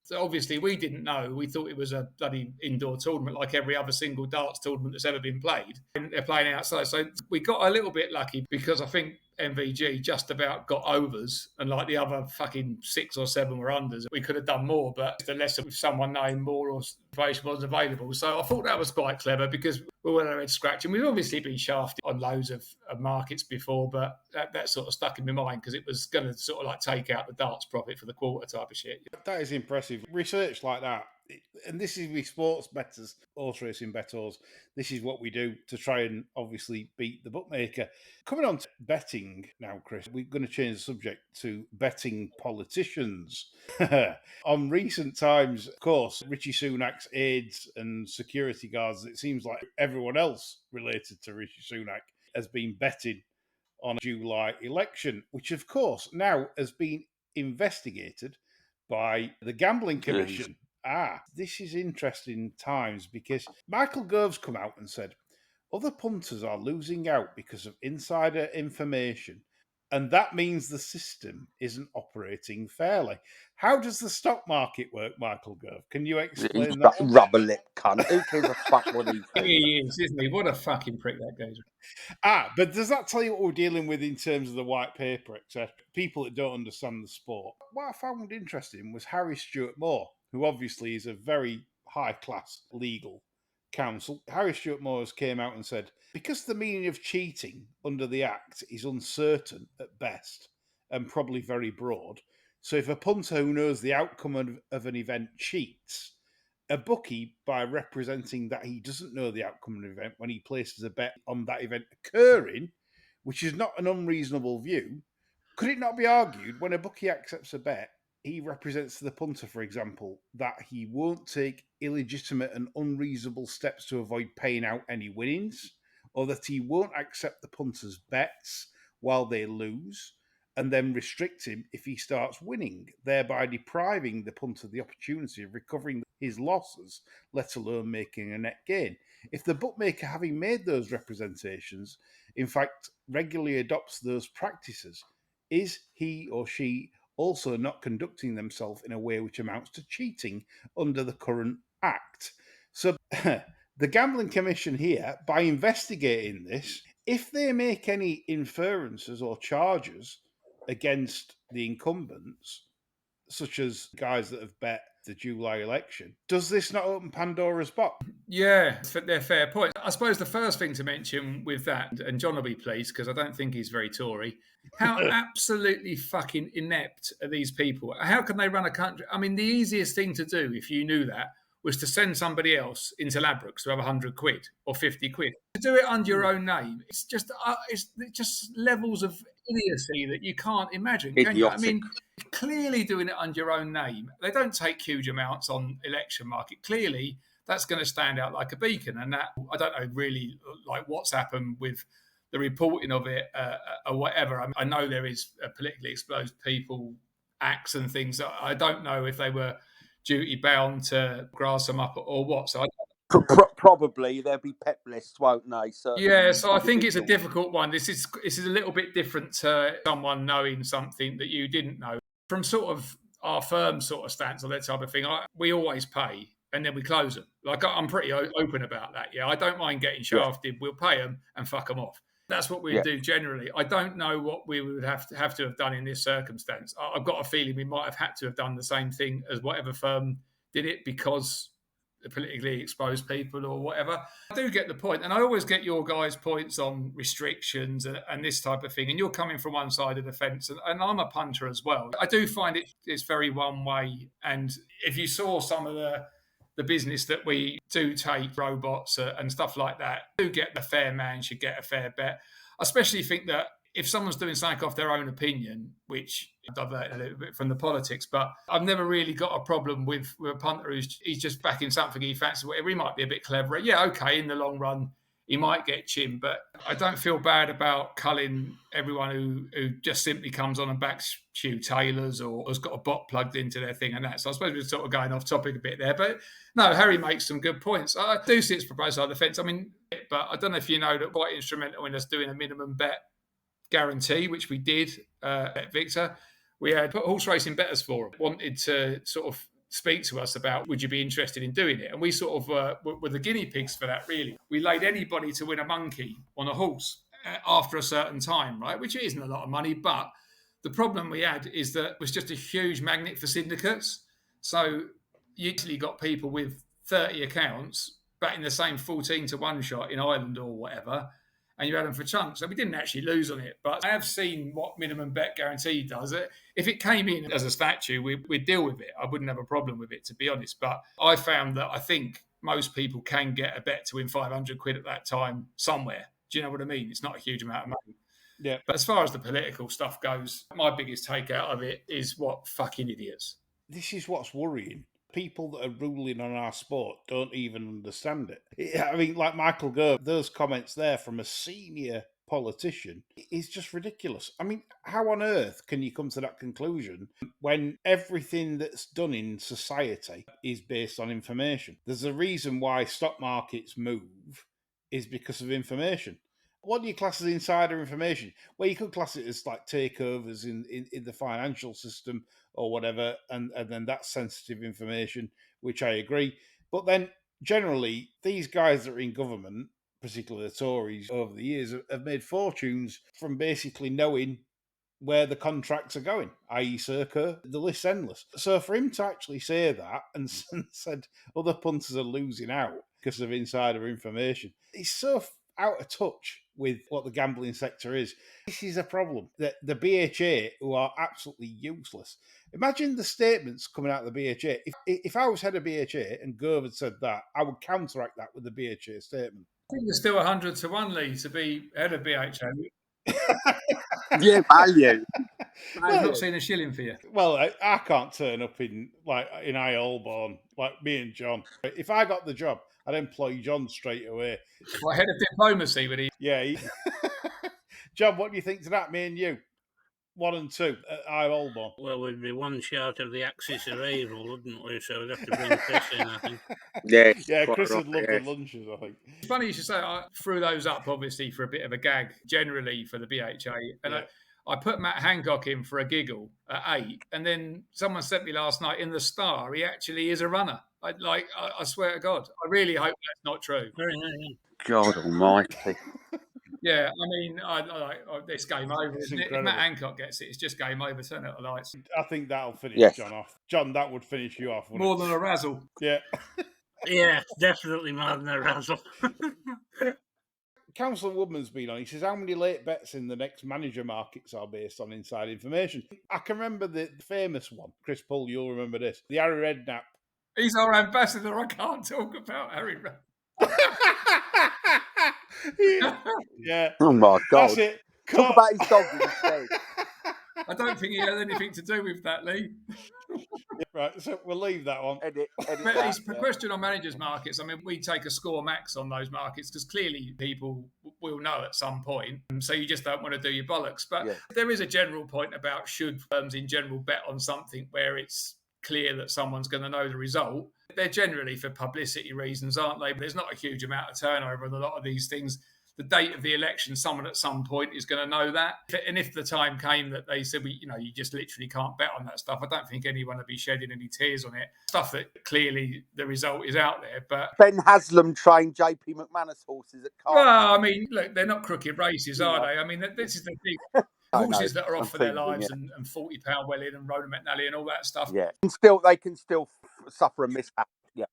[SPEAKER 6] So obviously we didn't know. We thought it was a bloody indoor tournament like every other single darts tournament that's ever been played. And they're playing outside. So we got a little bit lucky because I think MVG just about got overs, and like the other fucking 6 or 7 were unders. We could have done more, but the lesser if someone knowing more or information wasn't available. So I thought that was quite clever because we were on our head scratching. We've obviously been shafted on loads of markets before, but that sort of stuck in my mind because it was going to sort of like take out the darts profit for the quarter type of shit.
[SPEAKER 4] That is impressive. Research like that. And this is with sports bettors, horse racing bettors. This is what we do to try and obviously beat the bookmaker. Coming on to betting now, Chris, we're going to change the subject to betting politicians. On recent times, of course, Rishi Sunak's aides and security guards, it seems like everyone else related to Rishi Sunak has been betting on a July election, which of course now has been investigated by the Gambling Commission. This is interesting times because Michael Gove's come out and said other punters are losing out because of insider information, and that means the system isn't operating fairly. How does the stock market work, Michael Gove? Can you explain that?
[SPEAKER 3] Rubber lip cunt. Who cares a fuck what he thinks?
[SPEAKER 6] He is, isn't he? What a fucking prick that goes.
[SPEAKER 4] But does that tell you what we're dealing with in terms of the white paper, etc.? People that don't understand the sport. What I found interesting was Harry Stewart Moore, who obviously is a very high-class legal counsel. Harry Stewart Moore came out and said, because the meaning of cheating under the Act is uncertain at best and probably very broad, so if a punter who knows the outcome of an event cheats, a bookie, by representing that he doesn't know the outcome of an event when he places a bet on that event occurring, which is not an unreasonable view, could it not be argued when a bookie accepts a bet, he represents to the punter, for example, that he won't take illegitimate and unreasonable steps to avoid paying out any winnings, or that he won't accept the punter's bets while they lose, and then restrict him if he starts winning, thereby depriving the punter the opportunity of recovering his losses, let alone making a net gain. If the bookmaker, having made those representations, in fact regularly adopts those practices, is he or she also not conducting themselves in a way which amounts to cheating under the current Act? So the Gambling Commission here, by investigating this, if they make any inferences or charges against the incumbents, such as guys that have bet the July election, does this not open Pandora's box?
[SPEAKER 6] Yeah, they're fair points. I suppose the first thing to mention with that, and John will be pleased because I don't think he's very Tory, how absolutely fucking inept are these people? How can they run a country? I mean, the easiest thing to do, if you knew that, was to send somebody else into Ladbrokes to have 100 quid or 50 quid. To do it under your own name, it's just levels of idiocy that you can't imagine, can you? I mean, clearly doing it under your own name, they don't take huge amounts on election market. Clearly, that's going to stand out like a beacon. And that, I don't know really like what's happened with the reporting of it or whatever. I know there is politically exposed people, acts and things. I don't know if they were duty bound to grass them up or what. So
[SPEAKER 3] Probably there'll be pep lists, won't they?
[SPEAKER 6] Yeah, so I think it's a difficult one. This is a little bit different to someone knowing something that you didn't know. From sort of our firm sort of stance on that type of thing, we always pay and then we close them. Like, I'm pretty open about that. Yeah, I don't mind getting shafted. Yeah. We'll pay them and fuck them off. That's what we do generally. I don't know what we would have to have done in this circumstance. I've got a feeling we might have had to have done the same thing as whatever firm did it because the politically exposed people or whatever. I do get the point, and I always get your guys' points on restrictions and this type of thing, and you're coming from one side of the fence, and I'm a punter as well. I do find it's very one way, and if you saw some of the business that we do take, robots and stuff like that, do get the fair man should get a fair bet. I especially think that if someone's doing something off their own opinion, which divert a little bit from the politics, but I've never really got a problem with a punter he's just backing something he fancies, whatever. He might be a bit cleverer. Yeah, okay, in the long run, he might get chin, but I don't feel bad about culling everyone who just simply comes on and backs Hugh Taylor's or has got a bot plugged into their thing and that. So I suppose we're sort of going off topic a bit there. But no, Harry makes some good points. I do see it's for both sides of the fence. I mean, but I don't know if you know that quite instrumental in us doing a minimum bet guarantee, which we did at Victor. We had horse racing bettors forum, wanted to sort of speak to us about, would you be interested in doing it? And we sort of were the guinea pigs for that, really. We laid anybody to win a monkey on a horse after a certain time, right? Which isn't a lot of money, but the problem we had is that it was just a huge magnet for syndicates. So you usually got people with 30 accounts betting the same 14 to 1 shot in Ireland or whatever, and you had them for chunks. So we didn't actually lose on it. But I have seen what minimum bet guarantee does. If it came in as a statue, we'd deal with it. I wouldn't have a problem with it, to be honest. But I found that I think most people can get a bet to win 500 quid at that time somewhere. Do you know what I mean? It's not a huge amount of money.
[SPEAKER 4] Yeah.
[SPEAKER 6] But as far as the political stuff goes, my biggest take out of it is what fucking idiots.
[SPEAKER 4] This is what's worrying. People that are ruling on our sport don't even understand it. I mean, like Michael Gove, those comments there from a senior politician is just ridiculous. I mean, how on earth can you come to that conclusion when everything that's done in society is based on information? There's a reason why stock markets move is because of information. What do you class as insider information? Well, you could class it as like takeovers in the financial system or whatever, and then that's sensitive information, which I agree. But then generally, these guys that are in government, particularly the Tories, over the years, have made fortunes from basically knowing where the contracts are going, i.e. circa, the list's endless. So for him to actually say that and said other punters are losing out because of insider information, it's so out of touch with what the gambling sector is. This is a problem. That the BHA, who are absolutely useless. Imagine the statements coming out of the BHA. If I was head of BHA and Gove had said that, I would counteract that with the BHA statement.
[SPEAKER 6] I think there's still 100 to 1, Lee, to be head of BHA.
[SPEAKER 3] Yeah, value.
[SPEAKER 6] I've not seen a shilling for you.
[SPEAKER 4] Well, I can't turn up in High Holborn like me and John. If I got the job, I'd employ John straight away.
[SPEAKER 6] Well, head of diplomacy, would he?
[SPEAKER 4] Yeah. John, what do you think to that, me and you? 1 and 2 at High Holborn.
[SPEAKER 7] Well, we'd be one short of the axis of evil, wouldn't we? So we'd have to bring Chris in, I think.
[SPEAKER 4] Yeah,
[SPEAKER 3] quite
[SPEAKER 4] Chris
[SPEAKER 3] right,
[SPEAKER 4] would love the
[SPEAKER 3] yes.
[SPEAKER 4] lunches, I think.
[SPEAKER 6] It's funny you should say I threw those up, obviously, for a bit of a gag, generally for the BHA. And
[SPEAKER 4] Yeah.
[SPEAKER 6] I put Matt Hancock in for a giggle at 8, and then someone sent me last night in the Star, he actually is a runner. I swear to God, I really hope that's not true.
[SPEAKER 7] Very nice.
[SPEAKER 3] God almighty.
[SPEAKER 6] Yeah, I mean, it's game over,
[SPEAKER 4] It's
[SPEAKER 6] isn't it? If
[SPEAKER 4] incredible.
[SPEAKER 6] Matt Hancock gets it, it's just game over. Turn out the lights.
[SPEAKER 4] I think that'll finish
[SPEAKER 3] Yes.
[SPEAKER 4] John off. John, that would finish you off, wouldn't
[SPEAKER 6] More
[SPEAKER 4] it?
[SPEAKER 6] than a razzle.
[SPEAKER 4] Yeah.
[SPEAKER 7] Yeah, definitely more than a razzle.
[SPEAKER 4] Councillor Woodman's been on. He says, how many late bets in the next manager markets are based on inside information? I can remember the famous one. Chris Poole, you'll remember this. The Harry Redknapp.
[SPEAKER 6] He's our ambassador. I can't talk about Harry.
[SPEAKER 4] Yeah.
[SPEAKER 3] Oh my God.
[SPEAKER 4] That's it.
[SPEAKER 3] Talk about his dog instead.
[SPEAKER 6] I don't think he had anything to do with that, Lee.
[SPEAKER 4] Right, so we'll leave that one.
[SPEAKER 3] Edit
[SPEAKER 6] But
[SPEAKER 3] that.
[SPEAKER 6] his question on managers markets, I mean, we take a score max on those markets because clearly people will know at some point. So you just don't want to do your bollocks. But there is a general point about should firms in general bet on something where it's clear that someone's going to know the result. They're generally for publicity reasons, aren't they? But there's not a huge amount of turnover in a lot of these things. The date of the election, someone at some point is going to know that. And if the time came that they said, you just literally can't bet on that stuff, I don't think anyone would be shedding any tears on it. Stuff that clearly the result is out there. But
[SPEAKER 3] Ben Haslam trained JP McManus horses at Cardiff.
[SPEAKER 6] well, I mean, look, they're not crooked races, are they? I mean, this is the thing. Horses that are off for their lives and £40 Welling and Rona McNally and all that stuff.
[SPEAKER 3] Yeah, they can still suffer a mishap. Yeah.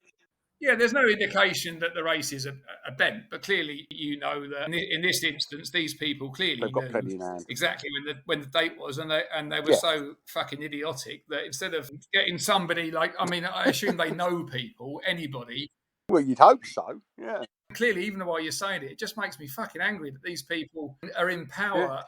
[SPEAKER 6] Yeah, there's no indication that the races are bent, but clearly you know that in this instance, these people clearly knew exactly when the date was, and they were so fucking idiotic that instead of getting somebody I assume they know people, anybody.
[SPEAKER 3] Well, you'd hope so. Yeah.
[SPEAKER 6] Clearly, even while you're saying it just makes me fucking angry that these people are in power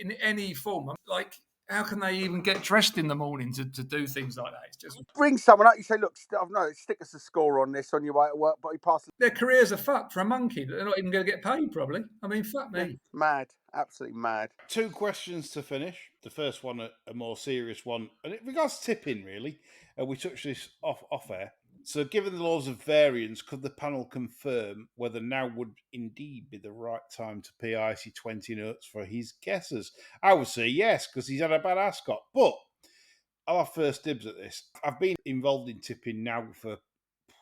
[SPEAKER 6] in any form. Like, how can they even get dressed in the morning to do things like that? It's just
[SPEAKER 3] bring someone up. You say, look, stick us a score on this on your way to work, but you pass.
[SPEAKER 6] Their careers are fucked for a monkey. They're not even going to get paid, probably. I mean, fuck me.
[SPEAKER 3] Mad, absolutely mad.
[SPEAKER 4] 2 questions to finish. The first one, a more serious one, and it regards tipping. Really, we touched this off air. So, given the laws of variance, could the panel confirm whether now would indeed be the right time to pay Icy 20 notes for his guesses? I would say yes, because he's had a bad Ascot. But I'll have first dibs at this. I've been involved in tipping now for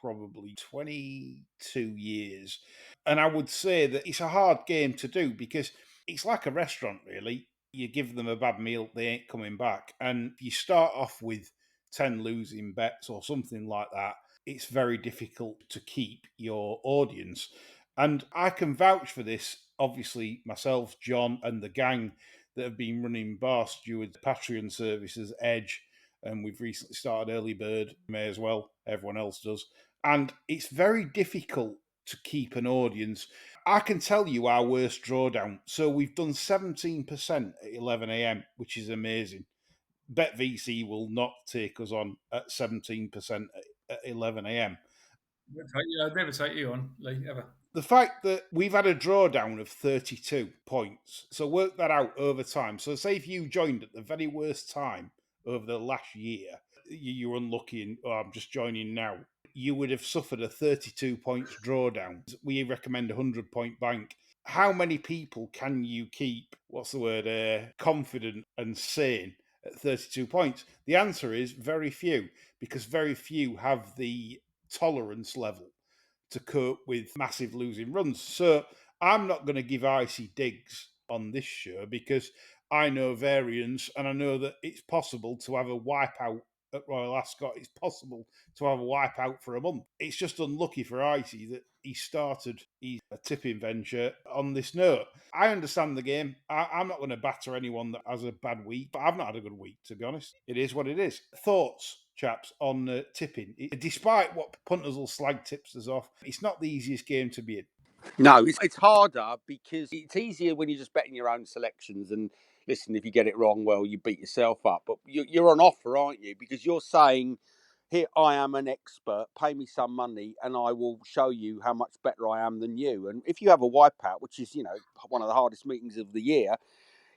[SPEAKER 4] probably 22 years. And I would say that it's a hard game to do because it's like a restaurant, really. You give them a bad meal, they ain't coming back. And if you start off with 10 losing bets or something like that, it's very difficult to keep your audience. And I can vouch for this, obviously, myself, John, and the gang that have been running Bar Stewards Patreon services, Edge, and we've recently started Early Bird, may as well, everyone else does. And it's very difficult to keep an audience. I can tell you our worst drawdown. So we've done 17% at 11 a.m., which is amazing. BetVC will not take us on at 17% at 11 a.m.
[SPEAKER 6] I'd never take you on, Lee, ever.
[SPEAKER 4] The fact that we've had a drawdown of 32 points, so work that out over time. So say if you joined at the very worst time over the last year, you're unlucky and I'm just joining now, you would have suffered a 32 points drawdown. We recommend a 100-point bank. How many people can you keep, confident and sane at 32 points? The answer is very few, because very few have the tolerance level to cope with massive losing runs. So I'm not going to give icy digs on this show because I know variance and I know that it's possible to have a wipeout at Royal Ascot. It's possible to have a wipeout for a month. It's just unlucky for Icy that he started his tipping venture on this note. I understand the game. I'm not going to batter anyone that has a bad week, but I've not had a good week, to be honest. It is what it is. Thoughts, chaps, on tipping? Despite what punters will slag tipsters off, it's not the easiest game to be in.
[SPEAKER 3] No, it's harder because it's easier when you're just betting your own selections and listen, if you get it wrong, well, you beat yourself up. But you're on offer, aren't you? Because you're saying, here, I am an expert, pay me some money and I will show you how much better I am than you. And if you have a wipeout, which is, one of the hardest meetings of the year,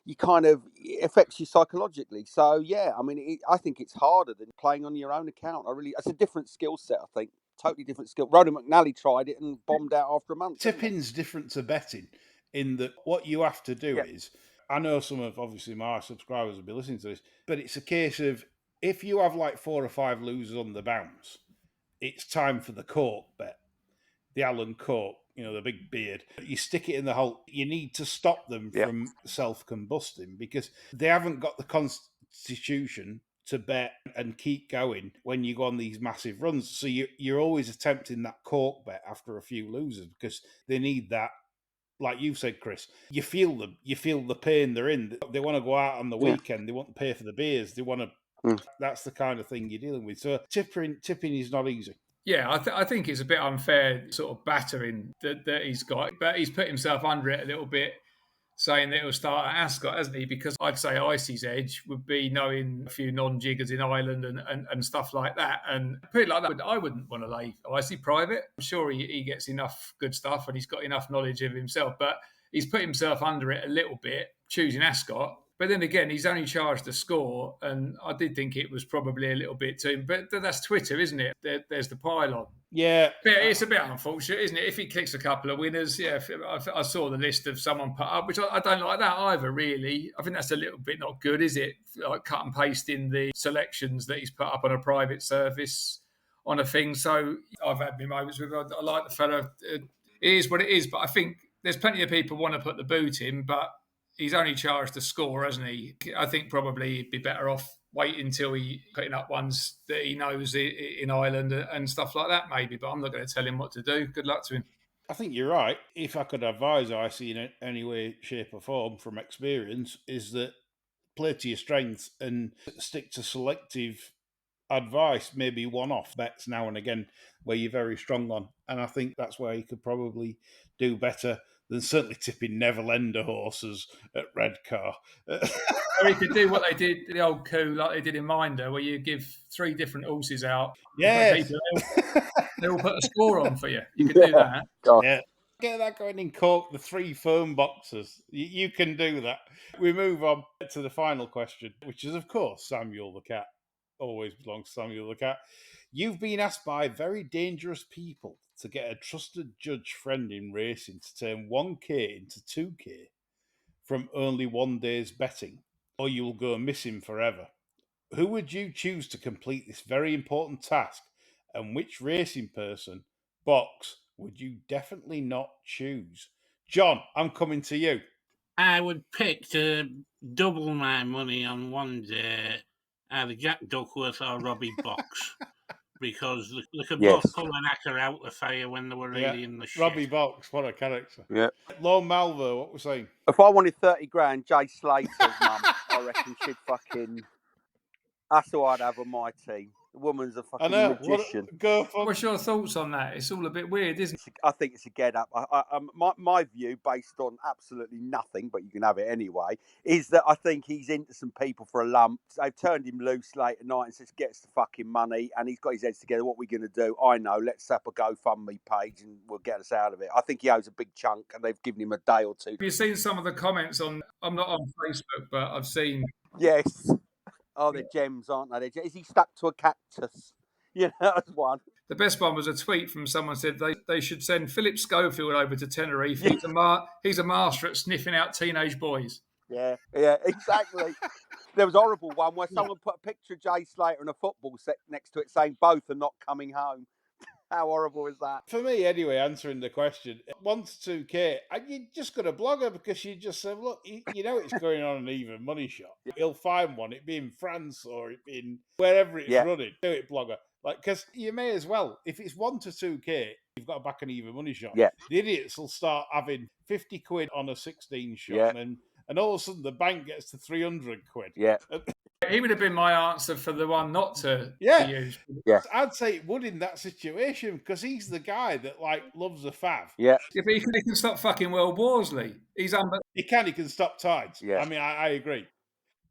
[SPEAKER 3] you kind of, it affects you psychologically. So yeah, I mean, I think it's harder than playing on your own account. It's a different skill set. I think totally different skill. Ronan McNally tried it and bombed out after a month.
[SPEAKER 4] Tipping's different to betting in that what you have to do is, I know some of obviously my subscribers will be listening to this, but it's a case of if you have like 4 or 5 losers on the bounce, it's time for the cork bet. The Alan Cork, the big beard. You stick it in the hole. You need to stop them from self-combusting because they haven't got the constitution to bet and keep going when you go on these massive runs. So you're always attempting that cork bet after a few losers because they need that. Like you said, Chris, you feel them. You feel the pain they're in. They want to go out on the weekend. They want to pay for the beers. They want to. That's the kind of thing you're dealing with. So tipping is not easy.
[SPEAKER 6] Yeah, I think it's a bit unfair sort of battering that he's got, but he's put himself under it a little bit, saying that he'll start at Ascot, hasn't he? Because I'd say Icy's edge would be knowing a few non-jiggers in Ireland and stuff like that. And put it like that, I wouldn't want to lay Icy private. I'm sure he gets enough good stuff and he's got enough knowledge of himself, but he's put himself under it a little bit, choosing Ascot. But then again, he's only charged a score, and I did think it was probably a little bit too. But that's Twitter, isn't it? There's the pylon.
[SPEAKER 4] Yeah.
[SPEAKER 6] But it's a bit unfortunate, isn't it? If he clicks a couple of winners, I saw the list of someone put up, which I don't like that either, really. I think that's a little bit not good, is it? Like cut and paste in the selections that he's put up on a private service on a thing. So I've had my moments with I like the fella. It is what it is, but I think there's plenty of people want to put the boot in, but he's only charged a score, hasn't he? I think probably he'd be better off waiting until he putting up ones that he knows in Ireland and stuff like that, maybe. But I'm not going to tell him what to do. Good luck to him.
[SPEAKER 4] I think you're right. If I could advise Icy in any way, shape, or form from experience, is that play to your strengths and stick to selective advice, maybe one-off bets now and again where you're very strong on. And I think that's where you could probably do better than certainly tipping Neverlander horses at Redcar.
[SPEAKER 6] Or he could do what they did, the old coup, like they did in Minder, where you give 3 different horses out.
[SPEAKER 4] Yeah.
[SPEAKER 6] They all put a score on for you. You could do that.
[SPEAKER 4] Yeah. Get that going in Cork, the 3 phone boxes. You can do that. We move on to the final question, which is, of course, Samuel the Cat. Always belongs to Samuel the Cat. You've been asked by very dangerous people to get a trusted judge friend in racing to turn 1K into 2K from only one day's betting, or you will go missing forever. Who would you choose to complete this very important task, and which racing person, box, would you definitely not choose? John, I'm coming to you.
[SPEAKER 7] I would pick to double my money on one day either Jack Duckworth or Robbie Box. Because they could both pull an actor out the fire when they were really in the shit.
[SPEAKER 4] Robbie Box, what a character.
[SPEAKER 3] Yeah.
[SPEAKER 4] Lorne Malvo, what we're saying?
[SPEAKER 3] If I wanted 30 grand, Jay Slater's mum, I reckon she'd fucking... That's who I'd have on my team. The woman's a fucking magician.
[SPEAKER 6] What's your thoughts on that? It's all a bit weird, isn't it?
[SPEAKER 3] I think it's a get up. My view, based on absolutely nothing, but you can have it anyway, is that I think he's into some people for a lump. They've turned him loose late at night and says, get us the fucking money. And he's got his heads together. What are we going to do? I know. Let's set up a GoFundMe page and we'll get us out of it. I think he owes a big chunk and they've given him a day or two.
[SPEAKER 6] Have you seen some of the comments on, I'm not on Facebook, but I've seen.
[SPEAKER 3] Yes. Oh, they're gems, aren't they? Is he stuck to a cactus? Yeah, that's one.
[SPEAKER 6] The best one was a tweet from someone said they should send Philip Schofield over to Tenerife. He's a master at sniffing out teenage boys.
[SPEAKER 3] Yeah, exactly. There was a horrible one where someone put a picture of Jay Slater and a football set next to it saying both are not coming home. How horrible is that?
[SPEAKER 4] For me, anyway, answering the question, 1 to 2K, and you just got to blog her because you just say, look, you know it's going on an even money shot. He'll find one, it be in France or it be in wherever it's running. Do it, blogger. Because you may as well, if it's 1 to 2K, you've got to back an even money shot.
[SPEAKER 3] Yeah.
[SPEAKER 4] The idiots will start having 50 quid on a 16 shot, and all of a sudden the bank gets to 300 quid.
[SPEAKER 3] Yeah.
[SPEAKER 6] He would have been my answer for the one not to use.
[SPEAKER 3] Yeah.
[SPEAKER 4] I'd say it would in that situation because he's the guy that loves a fav.
[SPEAKER 3] Yeah.
[SPEAKER 6] But he can stop fucking World Wars, Lee. He
[SPEAKER 4] can stop tides.
[SPEAKER 3] Yeah.
[SPEAKER 4] I mean, I agree.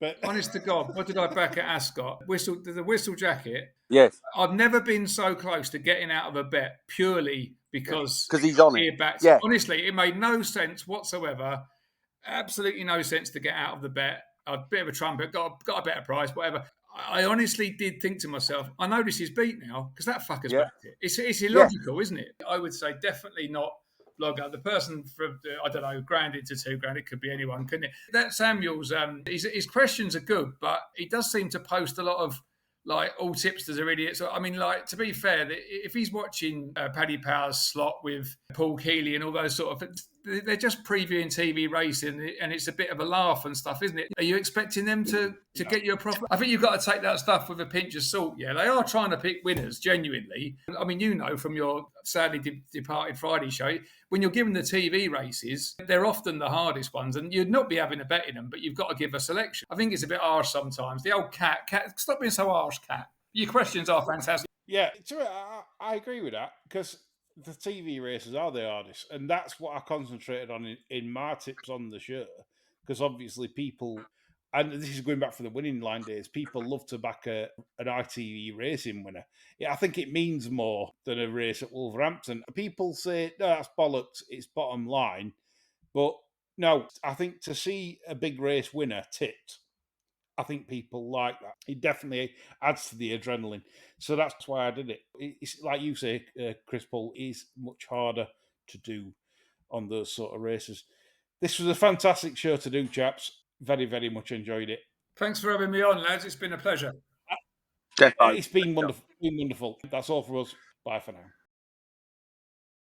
[SPEAKER 4] But
[SPEAKER 6] honest to God, what did I back at Ascot? The whistle jacket.
[SPEAKER 3] Yes.
[SPEAKER 6] I've never been so close to getting out of a bet purely because
[SPEAKER 3] he's on it.
[SPEAKER 6] Backs.
[SPEAKER 3] Yeah.
[SPEAKER 6] Honestly, it made no sense whatsoever. absolutely no sense to get out of the bet. A bit of a trumpet, got a better price, whatever. I honestly did think to myself, I know this is beat now because that fucker's
[SPEAKER 3] Yeah.
[SPEAKER 6] backed it. It's illogical, isn't it? I would say definitely not blogger. The person from, I don't know, grounded to £2,000, it could be anyone, couldn't it? That Samuels, his questions are good, but he does seem to post a lot of like all tipsters are idiots. I mean, like, to be fair, if he's watching Paddy Power's slot with Paul Keeley and all those sort of, they're just previewing TV racing, and it's a bit of a laugh and stuff, isn't it? Are you expecting them to get you a profit? I think you've got to take that stuff with a pinch of salt. Yeah, they are trying to pick winners, genuinely. I mean, you know, from your sadly departed Friday show, when you're given the TV races, they're often the hardest ones, and you'd not be having a bet in them, but you've got to give a selection. I think it's a bit harsh sometimes. The old cat, stop being so harsh, Cat. Your questions are fantastic.
[SPEAKER 4] Yeah, I agree with that because the TV races are the hardest, and that's what I concentrated on in my tips on the show. Because obviously, people, and this is going back for the winning line days, people love to back an ITV racing winner. Yeah, I think it means more than a race at Wolverhampton. People say, no, that's bollocks, it's bottom line. But no, I think to see a big race winner tipped, I think people like that. It definitely adds to the adrenaline. So that's why I did it. It's like you say, Chris Poole, is much harder to do on those sort of races. This was a fantastic show to do, chaps. Very, very much enjoyed it.
[SPEAKER 6] Thanks for having me on, lads. It's been a pleasure.
[SPEAKER 3] Defo.
[SPEAKER 4] It's been wonderful. That's all for us. Bye for now.